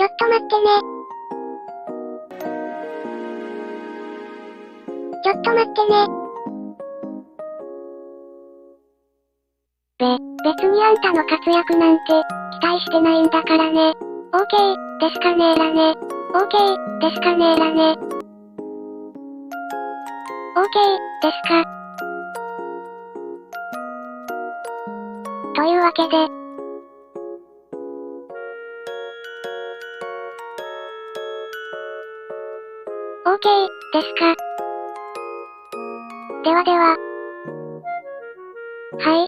ょっと待ってね。ちょっと待ってね。別にあんたの活躍なんて、期待してないんだからね。OK、ですかねーらね。OK、ですかねーらね。OK、ですか。というわけで。OK、ですか。ではでは。はい。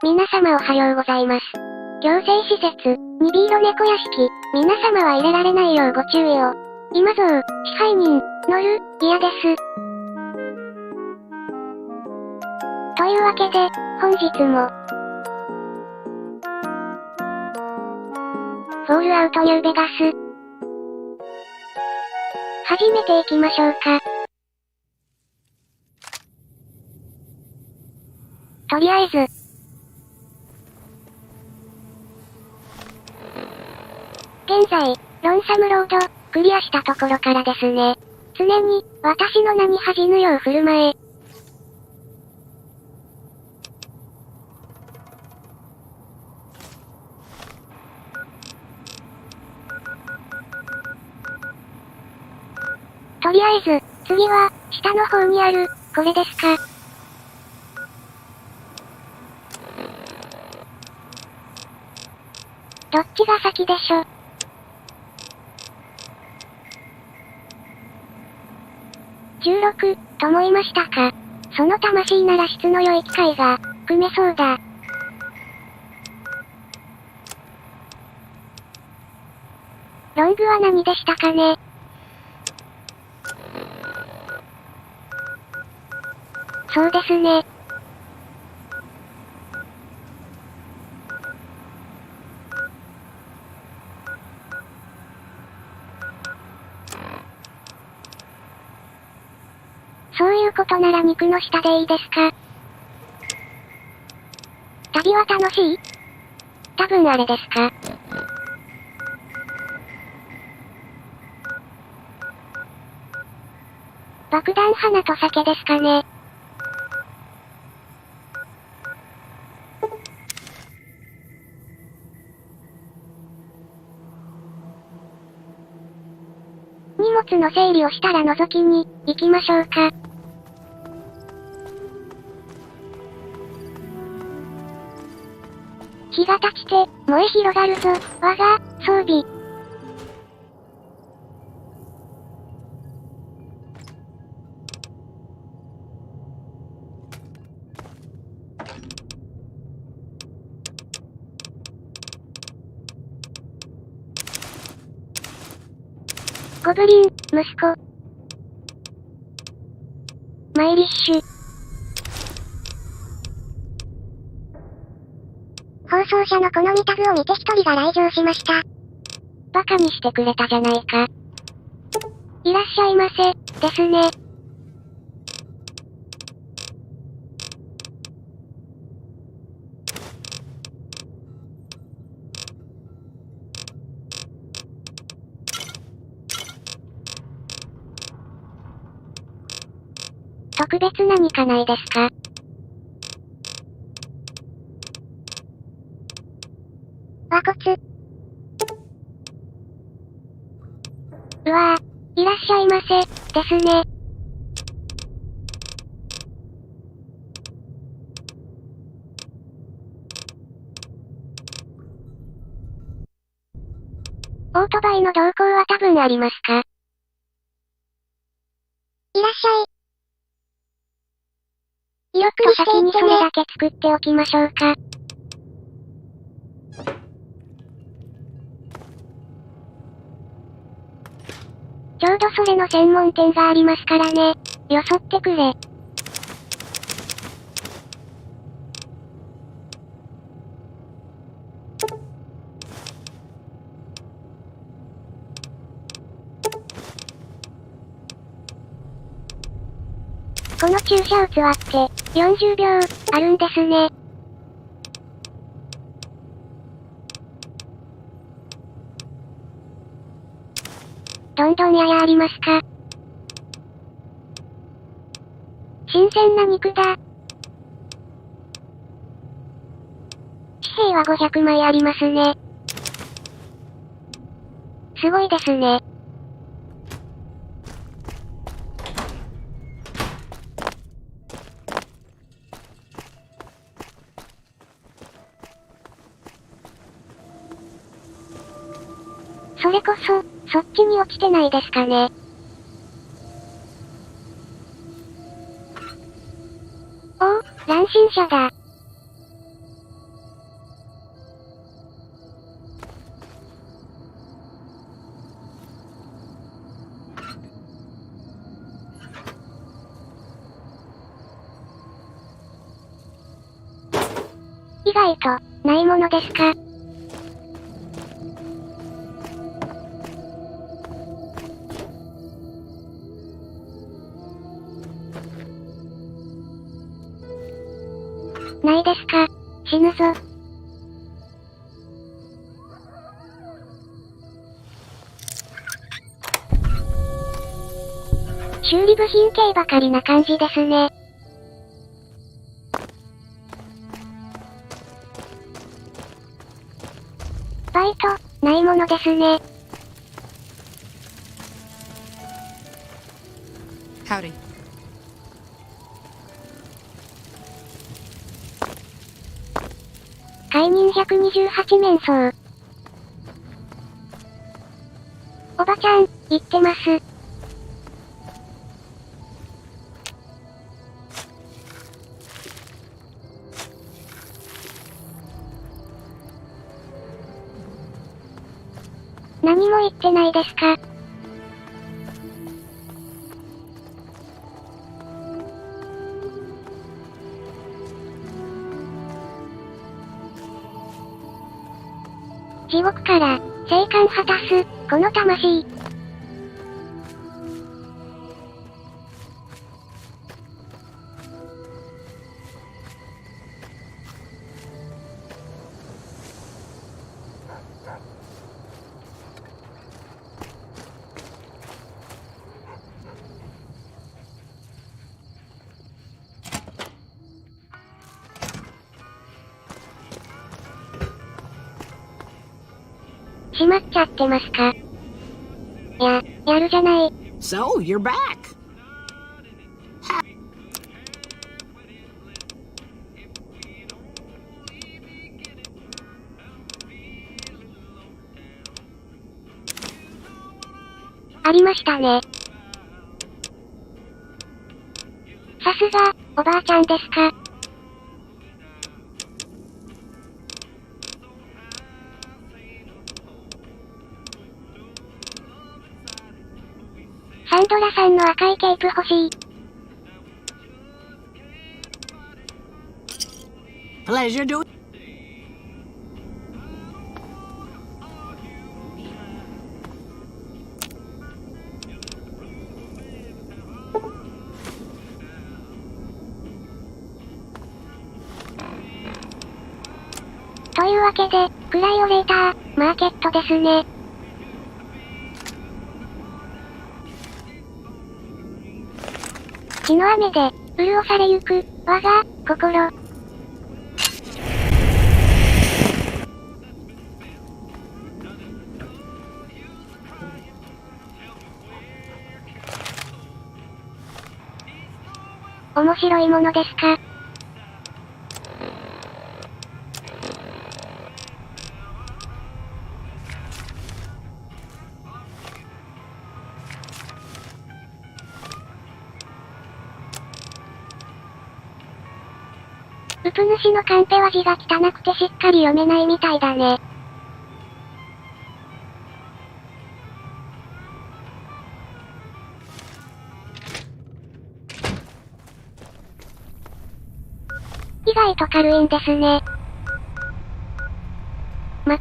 皆様おはようございます。行政施設、ニビーロ猫屋敷、皆様は入れられないようご注意を。今ぞ支配人、乗る、嫌です。というわけで、本日も、フォールアウトニューベガス、始めていきましょうか。とりあえず、現在、ロンサムロード、クリアしたところからですね。常に、私の名に恥じぬよう振る舞え。とりあえず、次は、下の方にある、これですか。どっちが先でしょ。16、と思いましたか。その魂なら質の良い機会が、組めそうだ。ロングは何でしたかね。そうですね。そういうことなら肉の下でいいですか。旅は楽しい？多分あれですか。爆弾花と酒ですかね。荷物の整理をしたら覗きに、行きましょうか。日が経ちて、燃え広がるぞ、我が、装備。ゴブリン、息子。マイリッシュ。放送車の好みタグを見て一人が来場しました。バカにしてくれたじゃないか。いらっしゃいませ、ですね。特別何かないですか？和骨。うわぁ、いらっしゃいませ、ですね。オートバイの同行は多分ありますか？いらっしゃい。ゆっくり先にそれだけ作っておきましょうか。ちょうどそれの専門店がありますからね。よそってくれ。この注射打つ輪って、40秒、あるんですね。丼やありますか？新鮮な肉だ。紙幣は500枚ありますね。すごいですね。それこそ、そっちに落ちてないですかね。おお、乱心者だ。意外と、ないものですか？ないですか？死ぬぞ。修理部品系ばかりな感じですね。バイト、ないものですね。Howdy. 解任128面相。おばちゃん、言ってます。何も言ってないですか？地獄から、生還果たす、この魂。しまっちゃってますか？やるじゃない。So, you're back. ありましたね。さすが、おばあちゃんですか？サンドラさんの赤いケープ欲しい。Pleasure do. というわけで、プライオレーター、マーケットですね。血の雨で、潤されゆく、我が、心。面白いものですか？うぷ主のカンペは字が汚くてしっかり読めないみたいだね。意外と軽いんですね。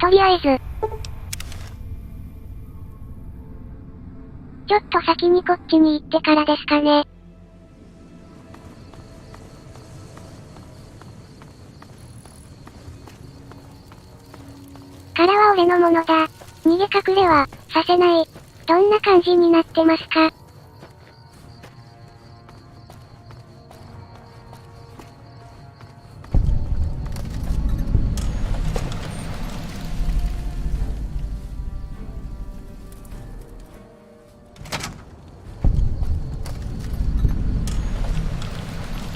とりあえず。ちょっと先にこっちに行ってからですかね。殻は俺のものだ。逃げ隠れは、させない。どんな感じになってますか？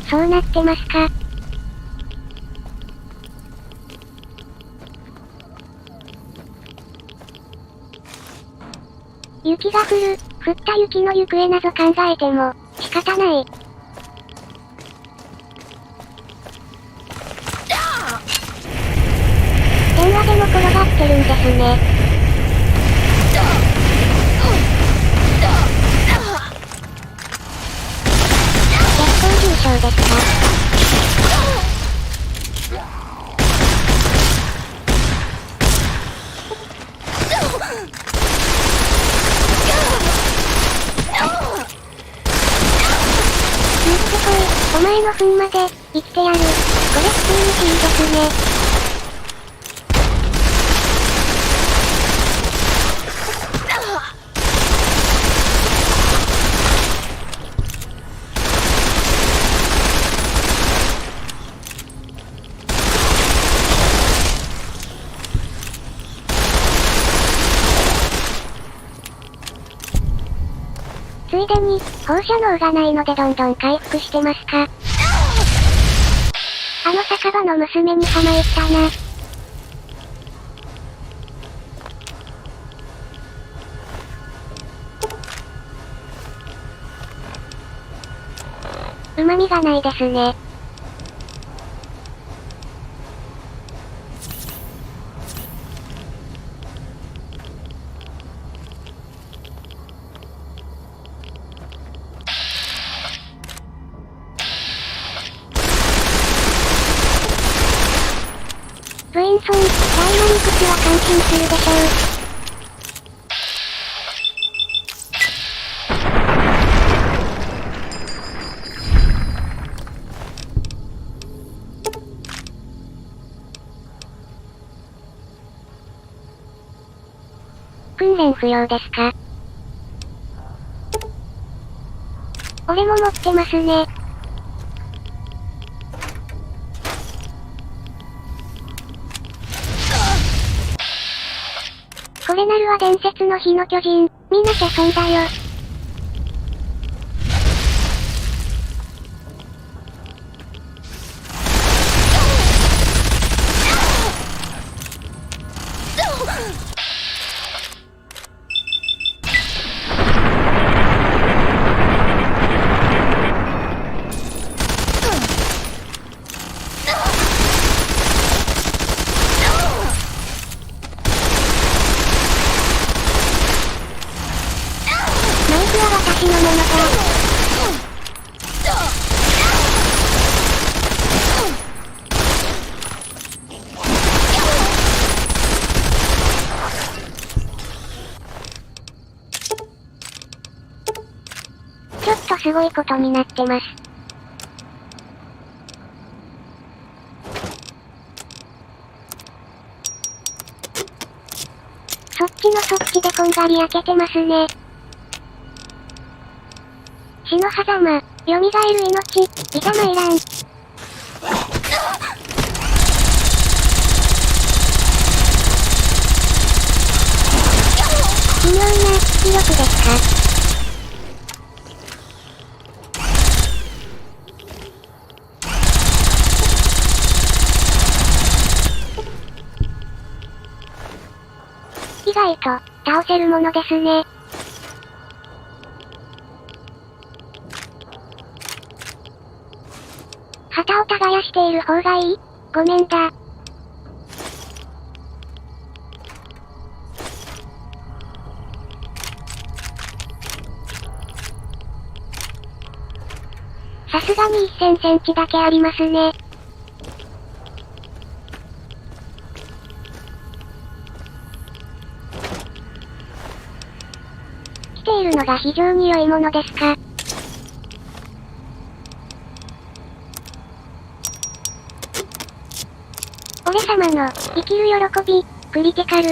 そうなってますか？雪が降る、降った雪の行方など考えても、仕方ない。電話でも転がってるんですね。絶好重傷ですか？お前の糞まで、生きてやる。これ普通にいいですね。ついでに、放射能がないのでどんどん回復してますか？あの酒場の娘に浜へったな。旨味がないですね。ブインソン、ダイナミクスは感心するでしょう。訓練不要ですか？俺も持ってますね。これなるは伝説の火の巨人、みんなシャソンだよ。私のものだ。ちょっとすごいことになってます。そっちのそっちでこんがり焼けてますね。死の狭間、蘇る命、いざ参らん。奇妙な、威力ですか？意外と、倒せるものですね。旗を耕している方がいい？ごめんだ。さすがに1000センチだけありますね。着ているのが非常に良いものですか？俺様の、生きる喜び、クリティカル。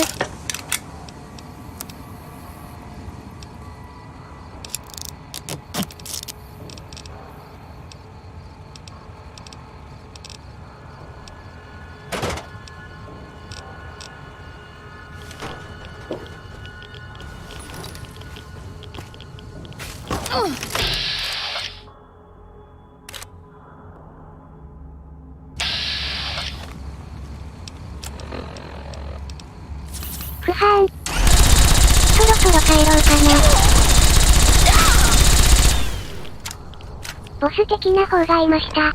不範。そろそろ帰ろうかな。ボス的な方がいました。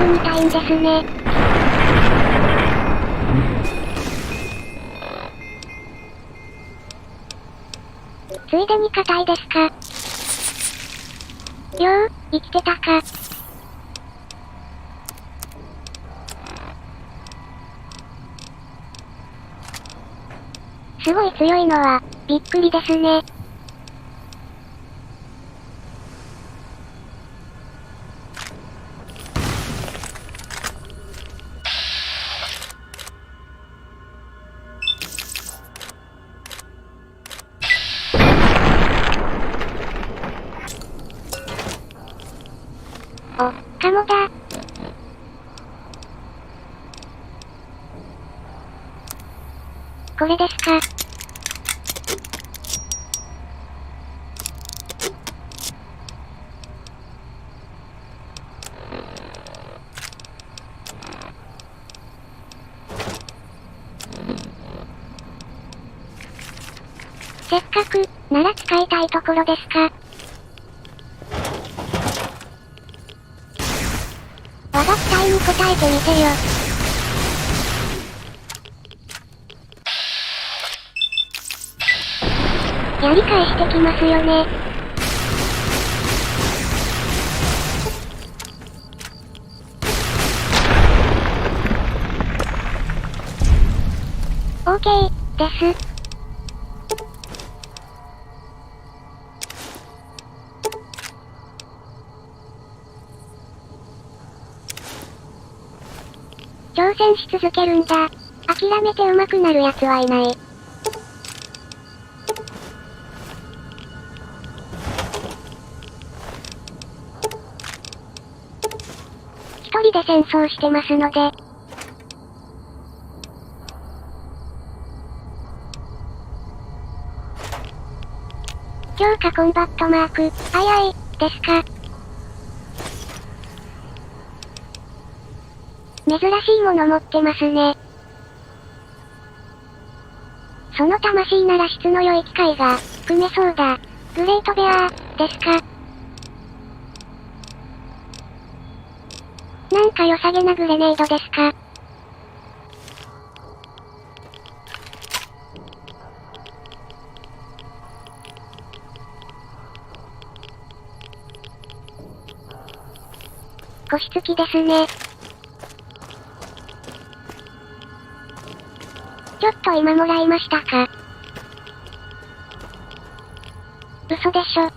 みたいんですね。ついでに硬いですか。よう、生きてたか。すごい強いのは、びっくりですね。お、カモだ。これですか。せっかく、なら使いたいところですか。我が期待に応えてみてよ。やり返してきますよね。OK です。挑戦し続けるんだ。諦めて上手くなる奴はいない。一人で戦争してますので。強化コンバットマーク、あいあい、ですか。珍しいもの持ってますね。その魂なら質の良い機械が、組めそうだ。グレートベアー、ですか。なんか良さげなグレネードですか。腰つきですね。ちょっと今もらいましたか。嘘でしょ。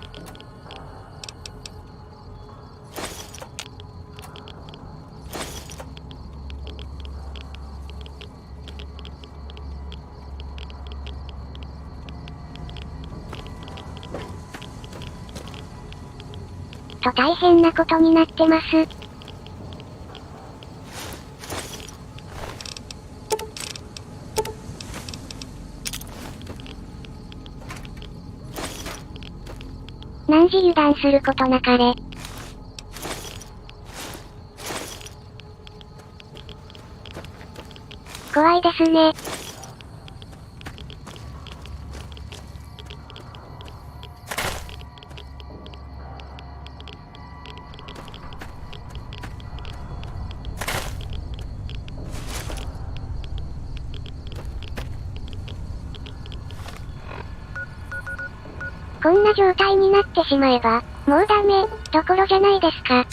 と大変なことになってます。何時油断することなかれ。怖いですね。こんな状態になってしまえば、もうダメ、どころじゃないですか。あ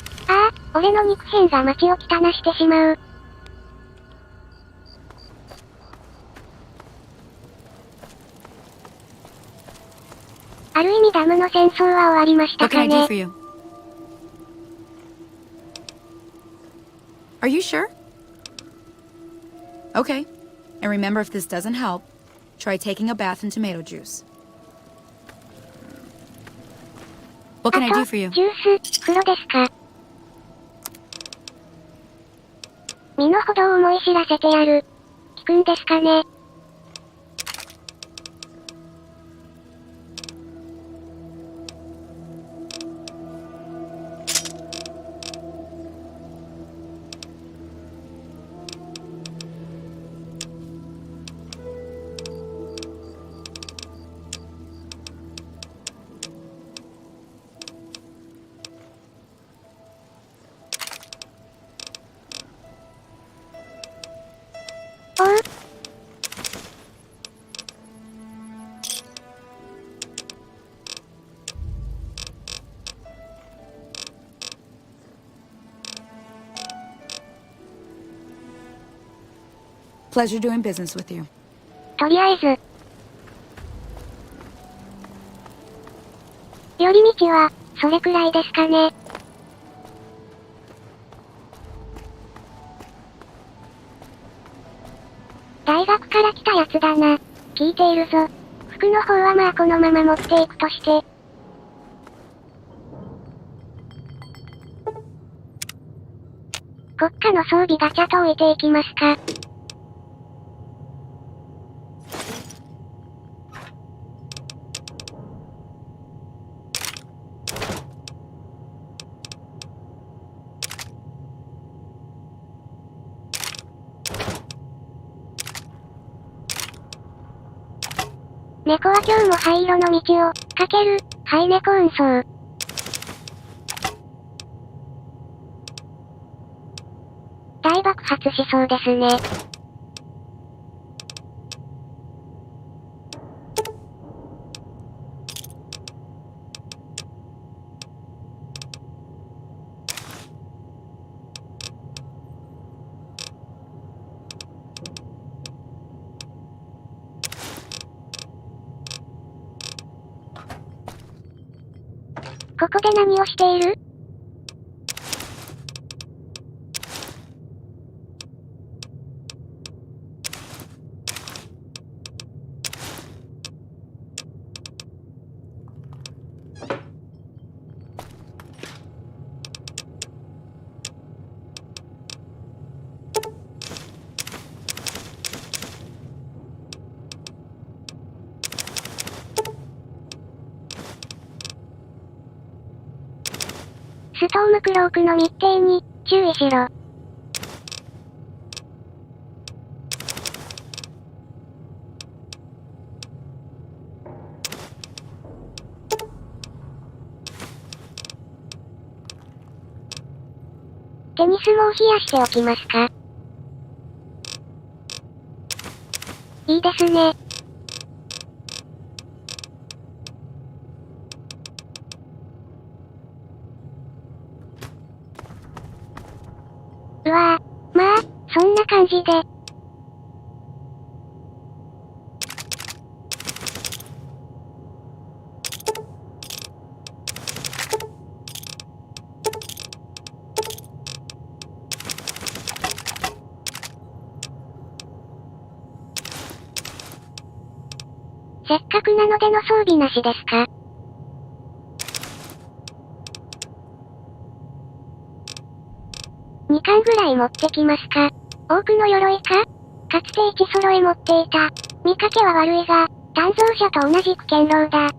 あ、俺の肉片が街を汚してしまう。ある意味ダムの戦争は終わりましたかね。What can I do for you? Are you sure? Okay. And remember, if this doesn't help, try taking a bath in tomato juice. What can I do for you? ジュース、風呂ですか。身の程を思い知らせてやる。聞くんですかね。おう。Pleasure doing business with you. とりあえず。寄り道は、それくらいですかね。大学から来たやつだな。聞いているぞ。服の方はまあこのまま持っていくとして。国家の装備ガチャと置いていきますか。猫は今日も灰色の道を、かける、灰猫運送。大爆発しそうですね。ここで何をしている？ストームクロークの密偵に、注意しろ。テニスも冷やしておきますか。いいですね。うわぁ、まあ、そんな感じで。せっかくなのでの装備なしですか。2巻ぐらい持ってきますか。多くの鎧か？かつて1揃い持っていた。見かけは悪いが、鍛造者と同じく堅牢だ。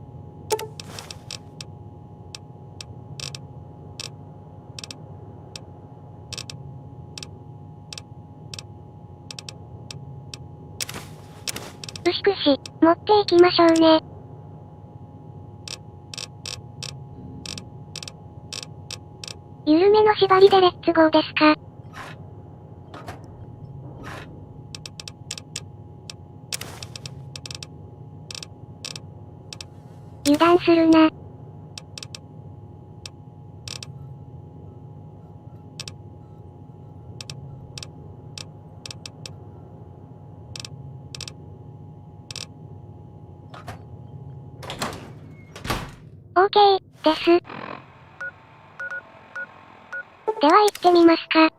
牛串、持っていきましょうね。緩めの縛りでレッツゴーですか。油断するな。OK です。では行ってみますか。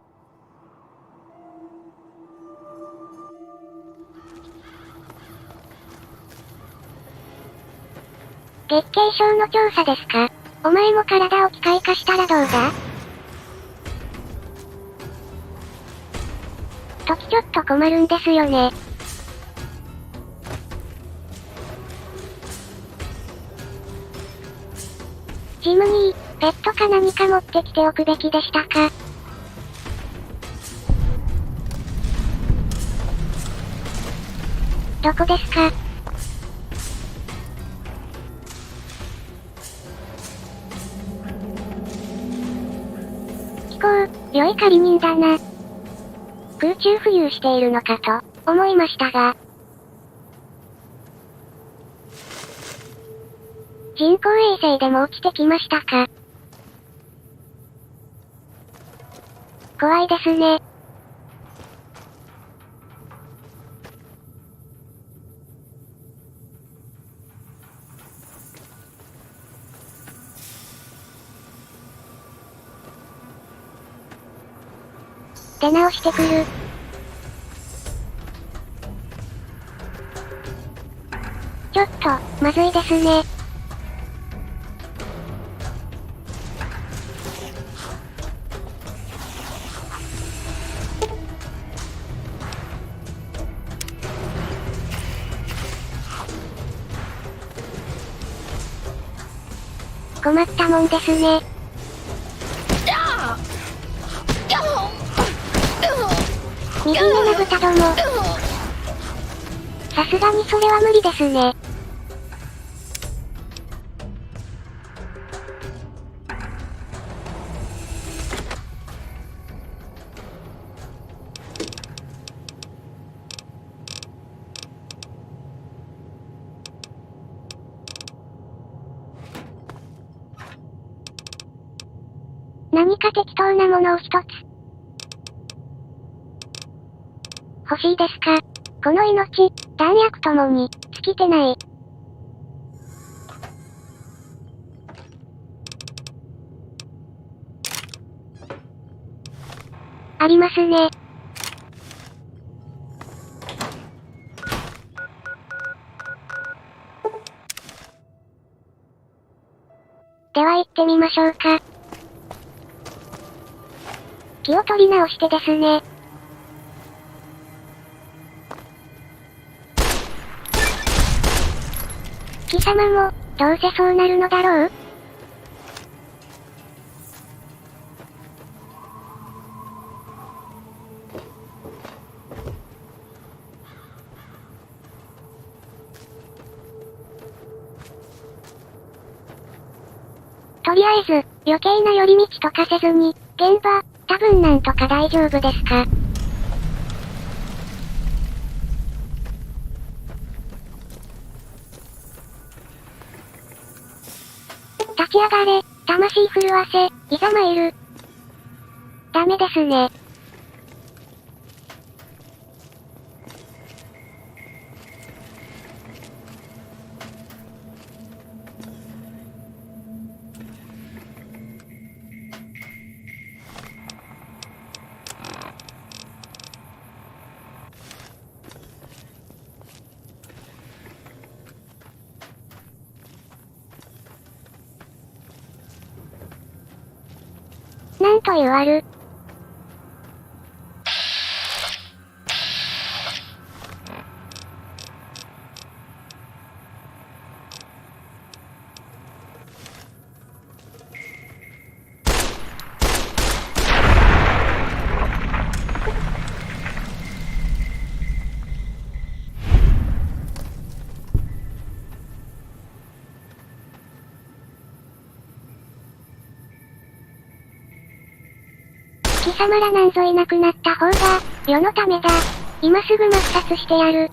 月経症の調査ですか。お前も体を機械化したらどうだ？時ちょっと困るんですよね。ジムに、ペットか何か持ってきておくべきでしたか。どこですか。気候、良い仮人だな。空中浮遊しているのかと、思いましたが。人工衛星でも落ちてきましたか。怖いですね。出直してくる。ちょっと、まずいですね。困ったもんですね。右目の豚ども。さすがにそれは無理ですね。何か適当なものを一つ。欲しいですか。この命、弾薬ともに、尽きてない。ありますね。では行ってみましょうか。気を取り直してですね。貴様も、どうせそうなるのだろう。とりあえず、余計な寄り道とかせずに、現場、多分なんとか大丈夫ですか。立ち上がれ、魂震わせ、いざ参る。ダメですね。なんというある。貴様らなんぞいなくなった方が、世のためだ。今すぐ抹殺してやる。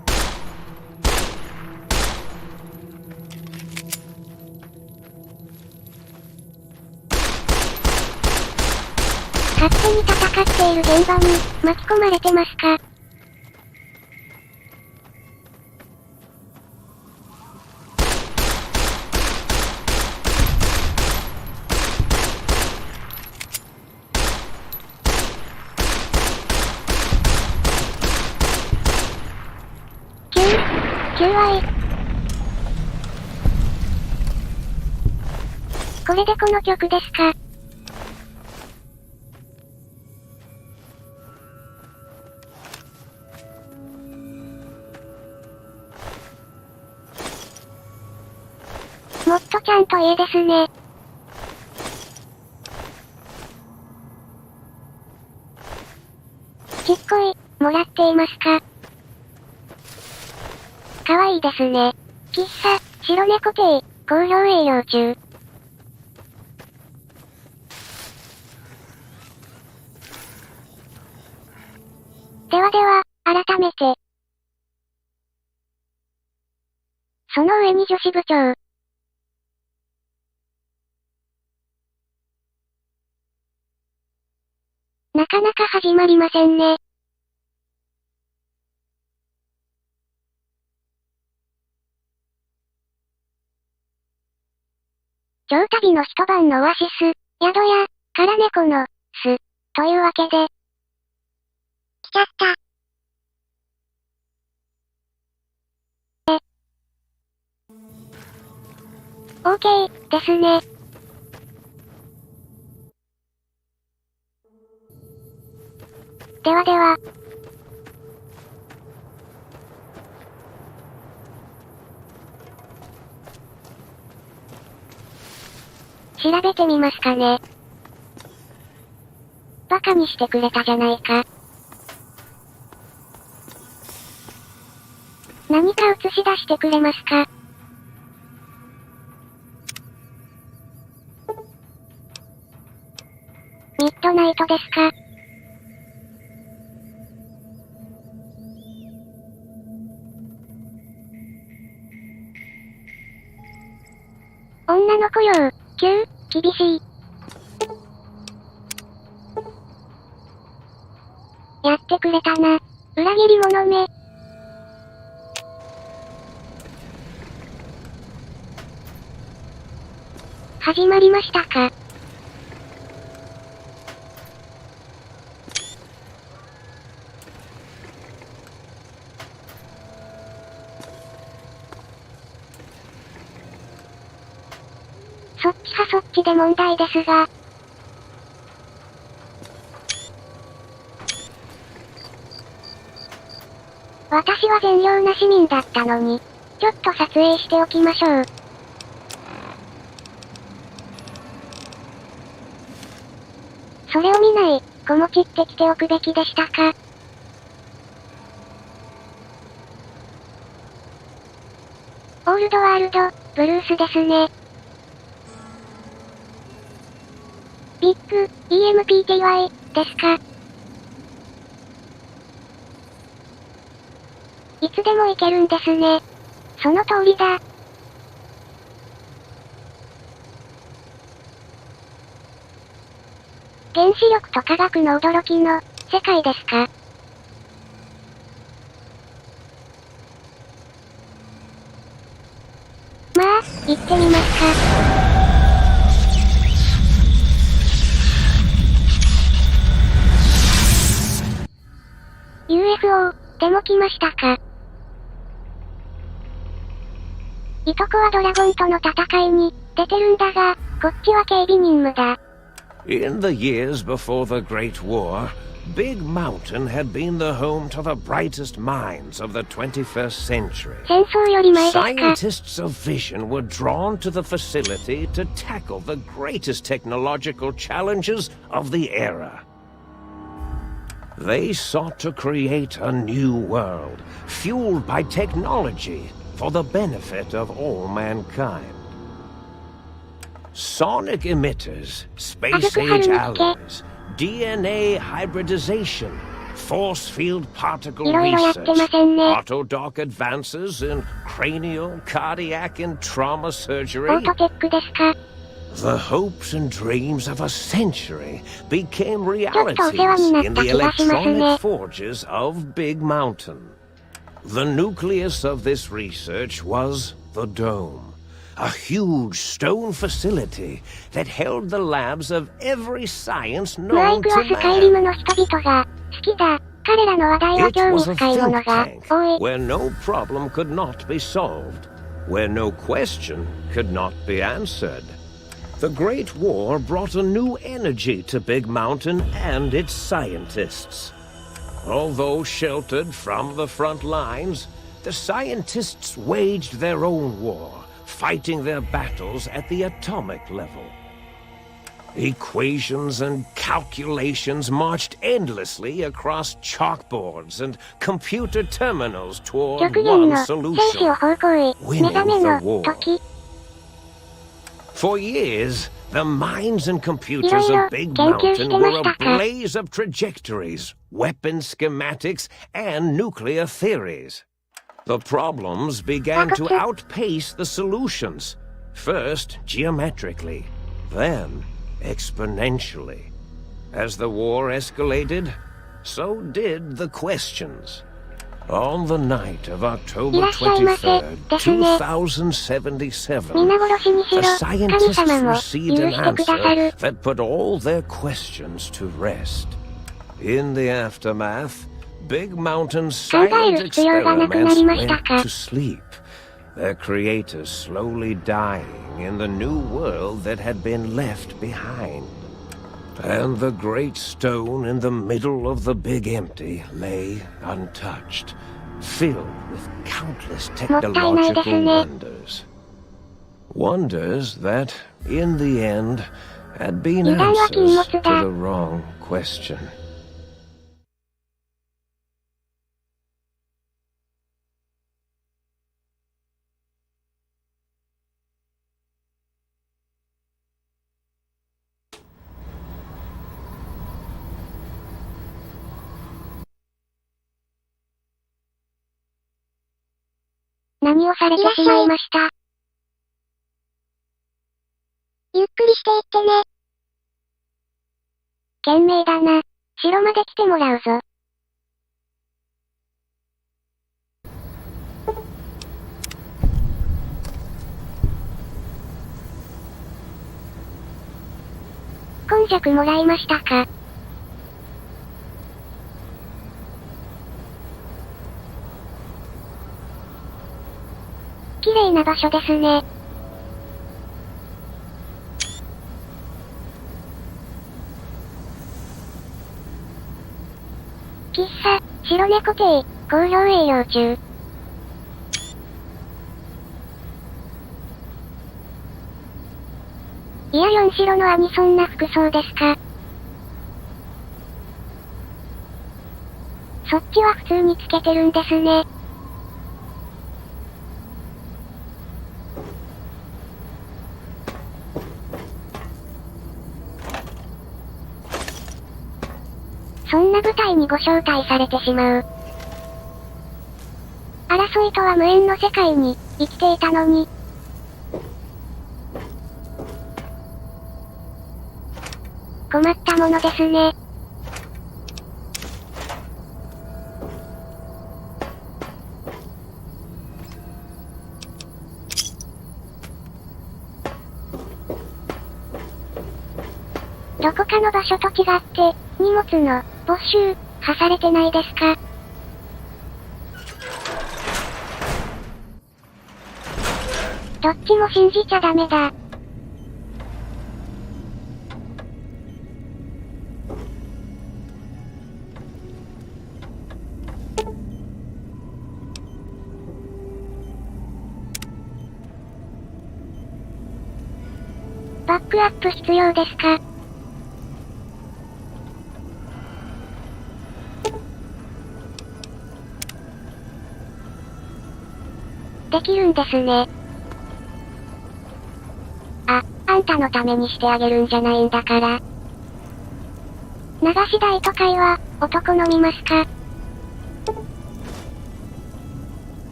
勝手に戦っている現場に、巻き込まれてますか。求愛。これでこの曲ですか。ちゃんといいですね。ちっこい、もらっていますか？かわいいですね。喫茶、白猫亭、好評営業中。ではでは、改めて。その上に女子部長。なかなか始まりませんね。超旅の一晩のオアシス、宿屋、から猫の、巣、というわけで。来ちゃった。OK、ですね。ではでは。調べてみますかね。バカにしてくれたじゃないか。何か映し出してくれますか。ミッドナイトですか。女の子用、9、厳しい。やってくれたな。裏切り者め。始まりましたか。そっちはそっちで問題ですが。私は善良な市民だったのに、ちょっと撮影しておきましょう。それを見ない、子持ちって着ておくべきでしたか。オールドワールド、ブルースですね。ビッグ、EMPTY、ですか。いつでも行けるんですね。その通りだ。原子力と科学の驚きの、世界ですか。まあ、行ってみますか。UFO、でも来ましたか。いとこはドラゴンとの戦いに、出てるんだが、こっちは警備任務だ。In the years before the Great War, Big Mountain had been the home to the brightest minds of the 21st century. 戦争より前ですか。 Scientists of vision were drawn to the facility to tackle the greatest technological challenges of the era. They sought to create a new world, fueled by technology for the benefit of all mankind. Sonic emitters, space-age alloys, DNA hybridization, force field particle research, autodoc advances in cranial, cardiac, and trauma surgery. オートテックですか。 The hopes and dreams of a century became realities in the ちょっとお世話になった気がしますね。 electronic forges of Big Mountain. The nucleus of this research was the Dome, a huge stone facility that held the labs of every science ムアイ known クは to スカイリム man. の人々が、好きだ。彼らの話題は It 興味 was a 深いもの think が、 tank 多い。 where no problem could not be solved, where no question could not be answered. The Great War brought a new energy to Big Mountain and its scientists. Although sheltered from the front lines, the scientists waged their own war, fighting their battles at the atomic level. Equations and calculations marched endlessly across chalkboards and computer terminals toward one solution: winning the war. For years, the minds and computers of Big Mountain were a blaze of trajectories, weapon schematics, and nuclear theories. The problems began to outpace the solutions, first geometrically, then exponentially. As the war escalated, so did the questions. On the night of October 23rd, 2077, the scientists received an answer that put all their questions to rest. In the aftermath, Big Mountain's silent experiments went to sleep, their creators slowly dying in the new world that had been left behind. And the great stone in the middle of the Big Empty lay untouched, filled with countless technological wonders. Wonders that, in the end, had been answers to the wrong question. 何をされてしまいました。ゆっくりしていってね。懸命だな。城まで来てもらうぞ。今弱もらいましたか。綺麗な場所ですね。喫茶、白猫亭、好評営業中。いや4白の兄そんな服装ですか。そっちは普通につけてるんですね。そんな舞台にご招待されてしまう。争いとは無縁の世界に生きていたのに。困ったものですね。どこかの場所と違って、荷物の没収、されてないですか？どっちも信じちゃダメだ。バックアップ必要ですか？できるんですね。あんたのためにしてあげるんじゃないんだから。流し台と会は、男飲みますか？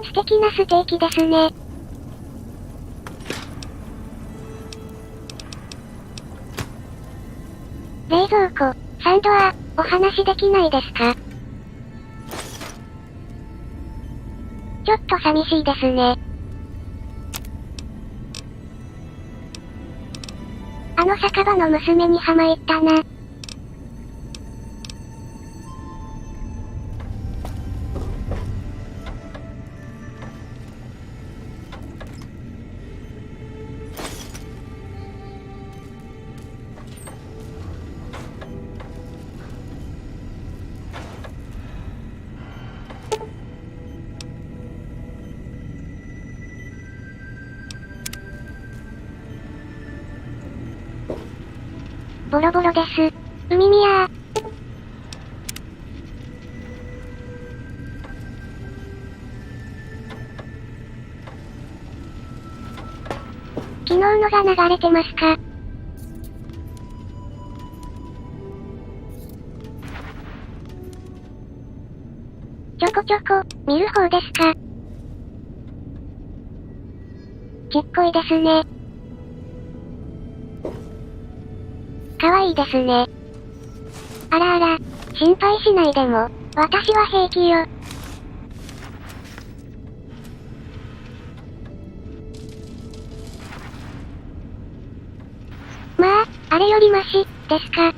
素敵なステーキですね。冷蔵庫、サンドア、お話できないですか？ちょっと寂しいですね。あの酒場の娘にはまいったな。ボロボロです。海ミヤー。昨日のが流れてますか？ちょこちょこ、見る方ですか？ちっこいですね。かわいいですね。あらあら、心配しないでも、私は平気よ。まあ、あれよりマシ、ですか。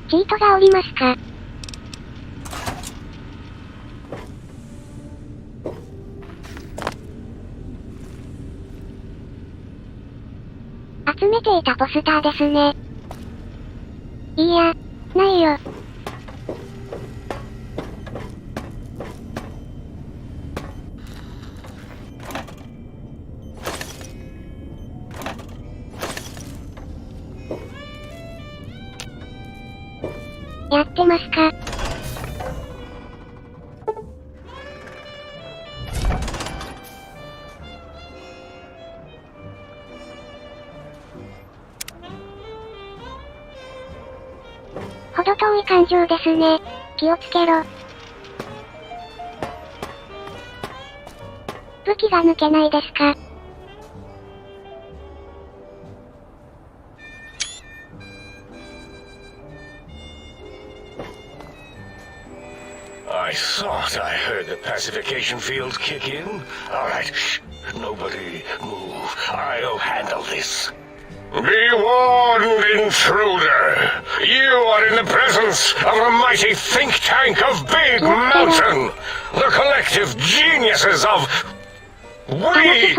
チートがおりますか？集めていたポスターですね。いや、ないよ。やってますか？ほど遠い感情ですね。気をつけろ。武器が抜けないですか？I thought I heard the pacification field kick in. All right, shh. Nobody move. I'll handle this. Be warned, intruder. You are in the presence of a mighty think tank of Big Mountain. The collective geniuses of... We...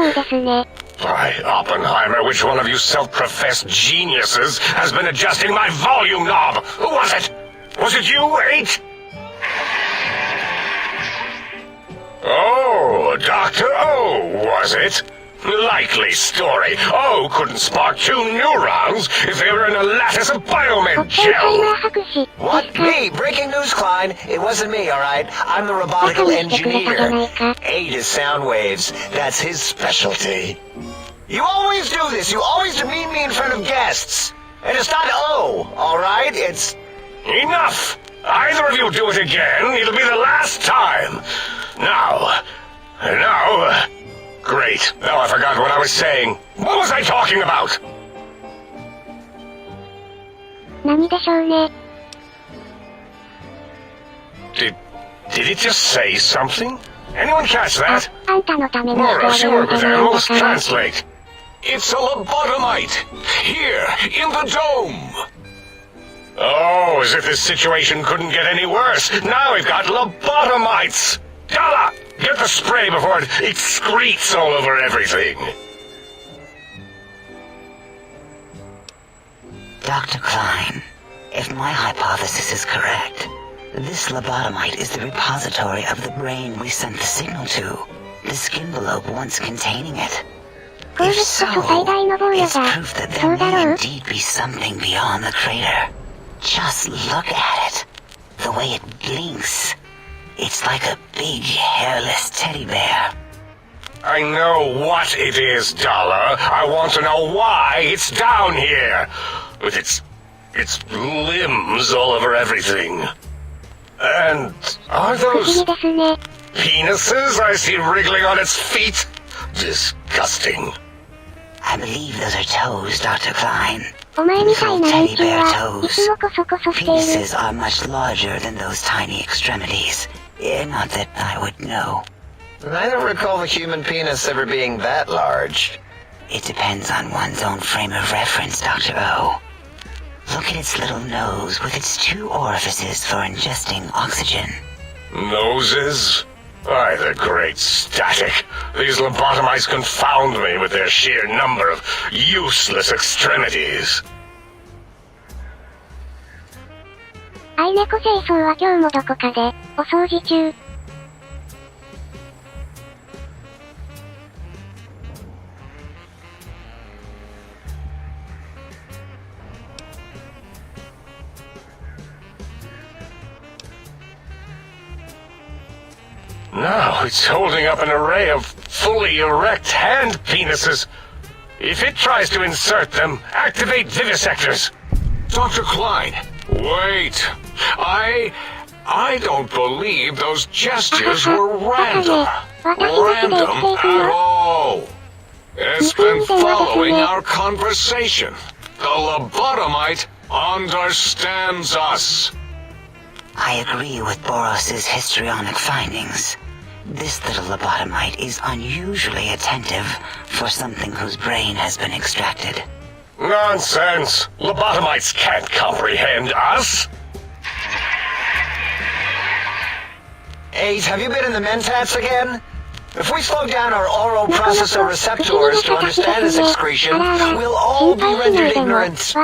By Oppenheimer, which one of you self-professed geniuses has been adjusting my volume knob? Who was it? Was it you, H? Oh, Dr. O, was it? Likely story. O couldn't spark 2 neurons if they were in a lattice of biomed gel. What? Me? Breaking news, Klein. It wasn't me, alright? I'm the robotical engineer. 8 is sound waves. That's his specialty. You always do this. You always demean me in front of guests. And it's not O, alright? It's... Enough! Either of you do it again, it'll be the last time. Now... Great. Now I forgot what I was saying. What was I talking about? 何でしょうね。Did it just say something? Anyone catch that? あんたのために Laura, して she あげる worked ん with じゃないんだ animals. から。 Translate. It's a lobotomite. Here, in the dome. Oh, as if this situation couldn't get any worse. Now we've got lobotomites. Dalla, get the spray before it excretes all over everything. Dr. Klein, if my hypothesis is correct, this lobotomite is the repository of the brain we sent the signal to, the skin envelope once containing it. If so, it's proof that there may indeed be something beyond the crater. Just look at it. The way it blinks. It's like a big, hairless teddy bear. I know what it is, Dalla. I want to know why it's down here. With its limbs all over everything. And are those penises I see wriggling on its feet? Disgusting. I believe those are toes, Dr. Klein. お前みたいな連 Little 中 teddy bear はいつ toes. もこそこそしている。 Penises are much larger than those tiny extremities. Not that I would know. I don't recall the human penis ever being that large. It depends on one's own frame of reference, Dr. O. Look at its little nose with its 2 orifices for ingesting oxygen. Noses? Why, the great static. These lobotomites confound me with their sheer number of useless extremities. 愛猫清掃は今日もどこかで、お掃除中。Now it's holding up an array of fully erect hand penises. If it tries to insert them, activate vivisectors. Dr. Klein, wait. I don't believe those gestures were random. Random at all. It's been following our conversation. The lobotomite understands us. I agree with Boros's histrionic findings. This little lobotomite is unusually attentive for something whose brain has been extracted. Nonsense! Lobotomites can't comprehend us! 8, have you been in the mentats again? If we slow down our oral processor receptors to understand this excretion, we'll all be rendered ignorant.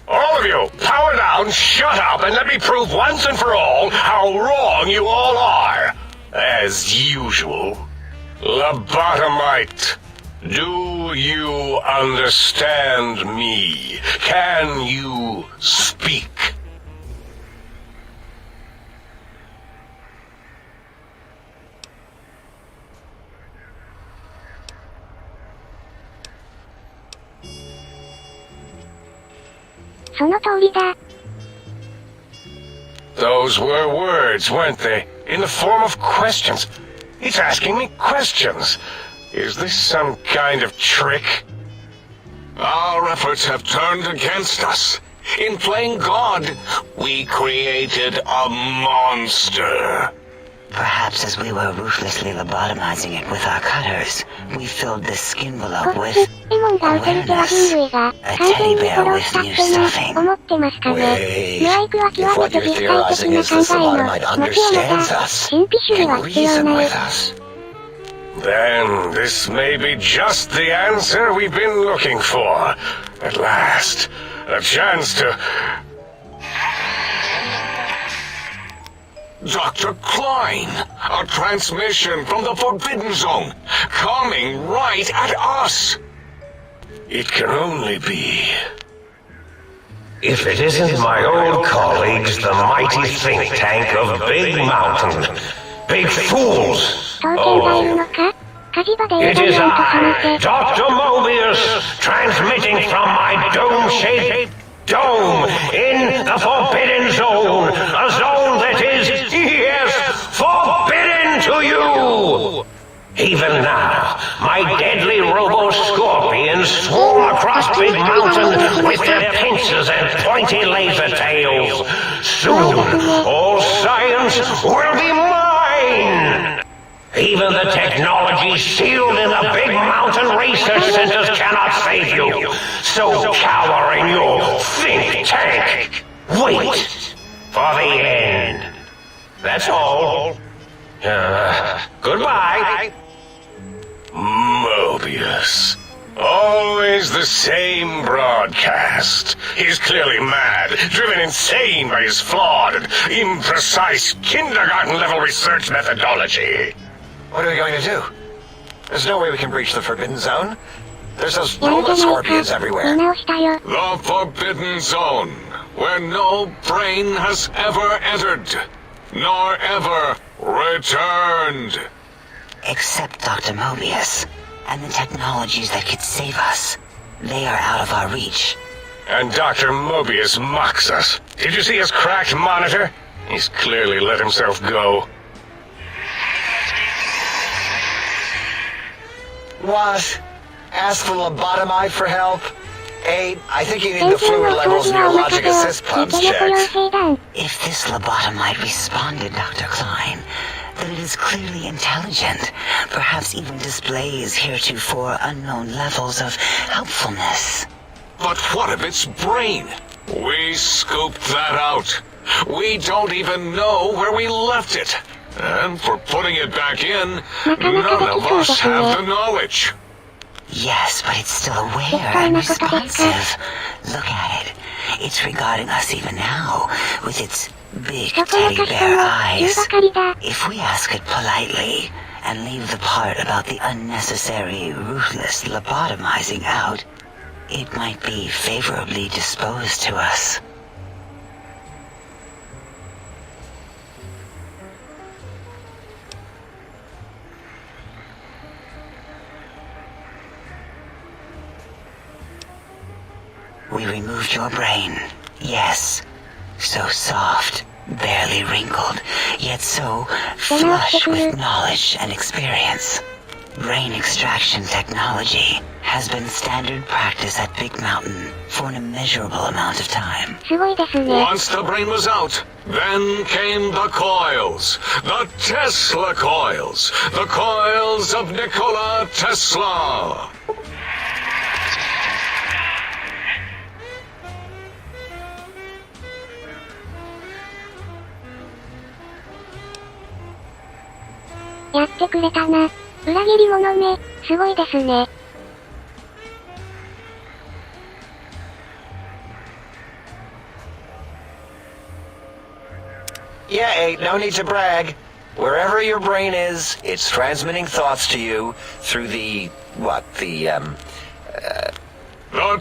All of you, power down, shut up, and let me prove once and for all how wrong you all are. As usual. Lobotomite, do you understand me? Can you speak? その通りだ。Those were words, weren't they? In the form of questions. It's asking me questions. Is this some kind of trick? Our efforts have turned against us. In playing God, we created a monster. Perhaps as we were ruthlessly lobotomizing it with our cutters, we filled this skin envelope with awareness. A teddy bear with new stuffing. Wait, if what you're theorizing is this lobotomite understands us, can reason with us, then this may be just the answer we've been looking for. At last, a chance to... Dr. Klein, a transmission from the Forbidden Zone, coming right at us. It can only be... If it isn't my old colleagues, the mighty think tank of Big Mountain. Big fools, all of you. It is I, Dr. Mobius, transmitting from my dome-shaped dome in the Forbidden Zone, a zone that is, yes, forbidden to you! Even now, my deadly robo-scorpions swarm across Big Mountain with their pincers and pointy laser tails. Soon, all science will be mine! Even the technology sealed in the Big Mountain research centers cannot save you. So cower in your think tank. Wait for the end. That's all. Goodbye. Mobius. Always the same broadcast. He's clearly mad, driven insane by his flawed and imprecise kindergarten-level research methodology. what are we going to do? There's no way we can breach the Forbidden Zone. There's those robot scorpions everywhere. The Forbidden Zone, where no brain has ever entered, nor ever returned. Except Dr. Mobius, and the technologies that could save us. They are out of our reach. And Dr. Mobius mocks us. Did you see his cracked monitor? He's clearly let himself go. What? Ask the lobotomite for help? 8, I think you need the fluid levels in your logic assist pumps checked. If this lobotomite responded, Dr. Klein, then it is clearly intelligent, perhaps even displays heretofore unknown levels of helpfulness. But what of its brain? We scooped that out. We don't even know where we left it. And for putting it back in, none of us have the knowledge. Yes, but it's still aware and responsive. Look at it. It's regarding us even now, with its big teddy bear eyes. If we ask it politely, and leave the part about the unnecessary, ruthless lobotomizing out, it might be favorably disposed to us. We removed your brain. Yes. So soft, barely wrinkled, yet so flush with knowledge and experience. Brain extraction technology has been standard practice at Big Mountain for an immeasurable amount of time. すごいですね。 Once the brain was out, then came the coils. The Tesla coils. The coils of Nikola Tesla. やってくれたな。裏切り者め、すごいですね。Yeah, no need to brag. Wherever your brain is, it's transmitting thoughts to you through the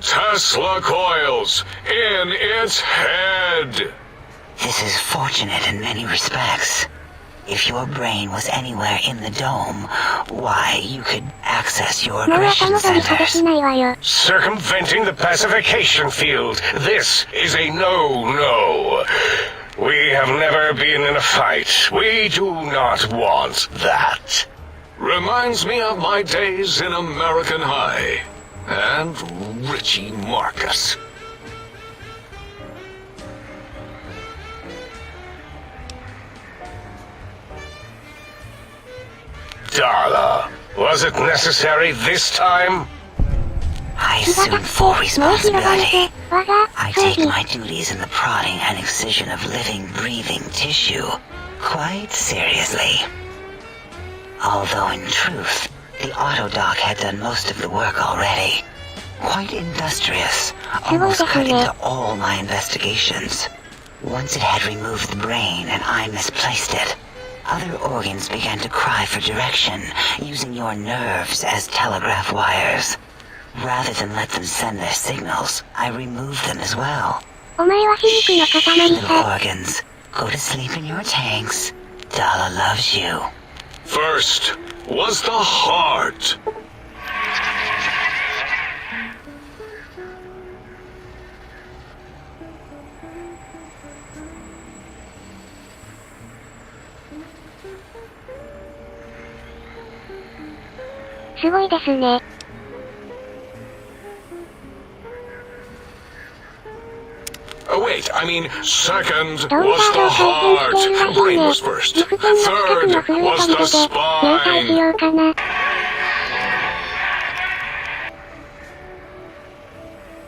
Tesla coils in its head. This is fortunate in many respects. If your brain was anywhere in the dome, why, you could access your もう後 aggression 戻り果て centers. しないわよ。 Circumventing the pacification field. This is a no-no. We have never been in a fight. We do not want that. Reminds me of my days in American High. And Richie Marcus. Darla, was it necessary this time? I 気が assume 立 full って、燃え広がれ responsibility. て、我が、 I 葬 take 儀。 my duties in the prodding and excision of living, breathing tissue quite seriously. Although in truth, the autodoc had done most of the work already. Quite industrious, almost cut into all my investigations. Once it had removed the brain and I misplaced it, other organs began to cry for direction, using your nerves as telegraph wires. Rather than let them send their signals, I removed them as well. お前は皮肉の塊 Little さ。 organs, go to sleep in your tanks. Dala loves you. First was the heart. .すごいですね。 Oh, wait, I mean, second ドン was バー the ドを再編している heart. らしい Brain ね。 was first. 陸軍の近く Third の古い was トン the ネルで、入隊し spine. ようかな。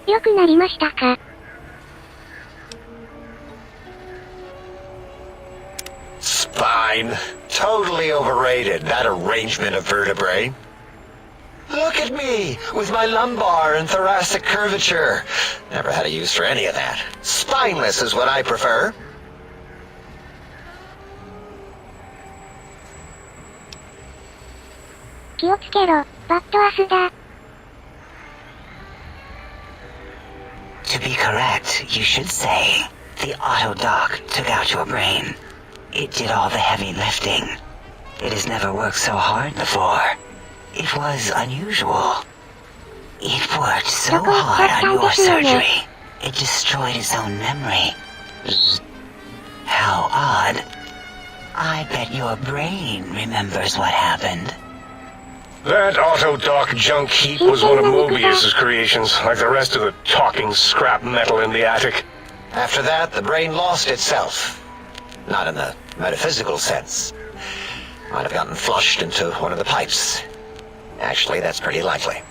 良くなりましたか？ spine. Totally overrated, that arrangement of vertebrae. Look at me, with my lumbar and thoracic curvature. Never had a use for any of that. Spineless is what I prefer. 気をつけろ、バッドアスだ。 To be correct, you should say, the autodoc took out your brain. It did all the heavy lifting. It has never worked so hard before. It was unusual. It worked so hard on your surgery. It destroyed its own memory. How odd. I bet your brain remembers what happened. That autodoc junk heap was one of Mobius's creations, like the rest of the talking scrap metal in the attic. After that, the brain lost itself. Not in the metaphysical sense. Might have gotten flushed into one of the pipes. Actually, that's pretty likely.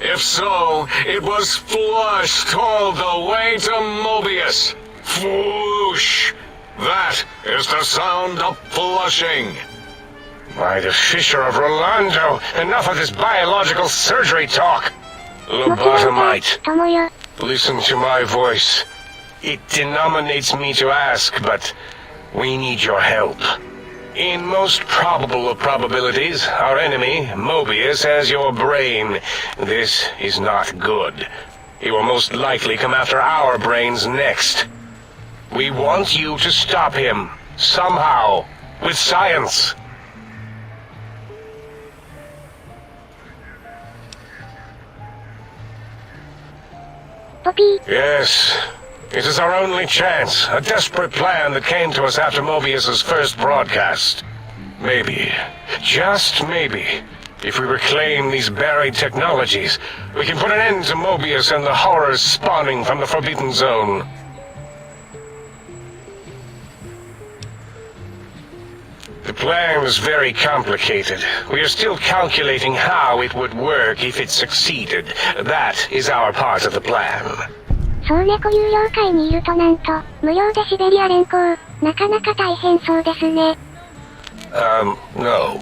If so, it was flushed all the way to Mobius. Flush! That is the sound of flushing. By the Fisher of Rolando, enough of this biological surgery talk. もちろんさ、 Lobotomite, 友よ。 listen to my voice. It denominates me to ask, but we need your help. In most probable of probabilities, our enemy, Mobius, has your brain. This is not good. He will most likely come after our brains next. We want you to stop him, somehow, with science. ポピー。 Yes. It is our only chance, a desperate plan that came to us after Mobius's first broadcast. Maybe, just maybe, if we reclaim these buried technologies, we can put an end to Mobius and the horrors spawning from the Forbidden Zone. The plan is very complicated. We are still calculating how it would work if it succeeded. That is our part of the plan. そう猫有料会にいるとなんと、無料でシベリア連行。なかなか大変そうですね。No.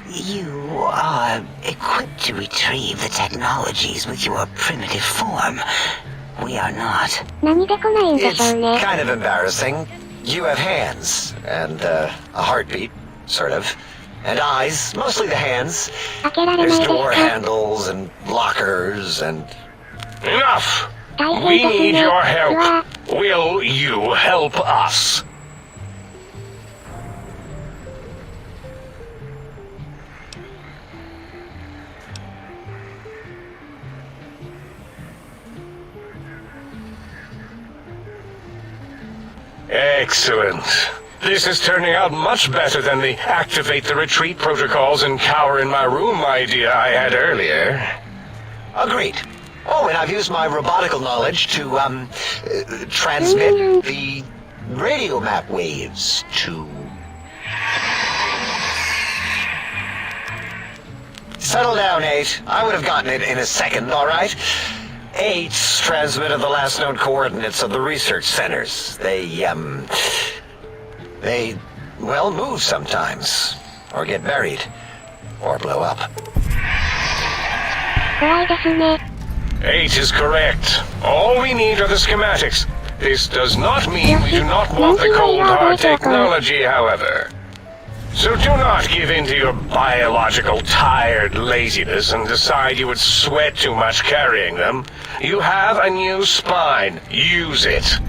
You are equipped to retrieve the technologies with your primitive form. We are not. 何で来ないんでしょ It's うね。 kind of embarrassing. You have hands, and, a heartbeat, sort of. And eyes, mostly the hands. 開けられないで There's すか door handles and lockers and... Enough! 大 We 変です need ね。 your うわ help. Will you help us? Excellent. This is turning out much better than the activate the retreat protocols and cower in my room idea I had earlier. Agreed. Oh, and I've used my robotical knowledge to, transmit the radio map waves to... Settle down, 8. I would have gotten it in a second, all right? 8's transmitted the last known coordinates of the research centers. They, well, move sometimes. Or get buried. Or blow up. 怖いですね。 8 is correct. All we need are the schematics. This does not mean we do not want the cold hard technology, however. So do not give in to your biological tired laziness and decide you would sweat too much carrying them. You have a new spine. Use it.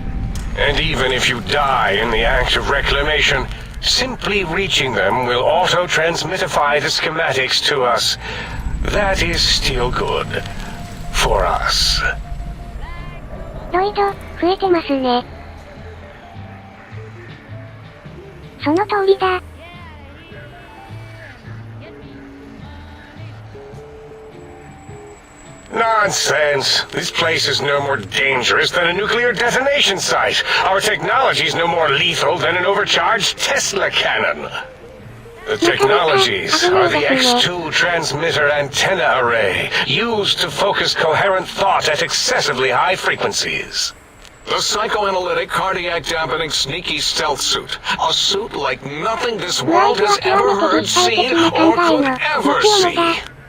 And even if you die in the act of reclamation, simply reaching them will auto-transmitify the schematics to us. That is still good. For us. ロイド、増えてますね。その通りだ。Nonsense. This place is no more dangerous than a nuclear detonation site. Our technology is no more lethal than an overcharged Tesla cannon. The technologies are the X2 transmitter antenna array, used to focus coherent thought at excessively high frequencies. The psychoanalytic, cardiac dampening, sneaky stealth suit. A suit like nothing this world has ever heard, seen, or could ever see.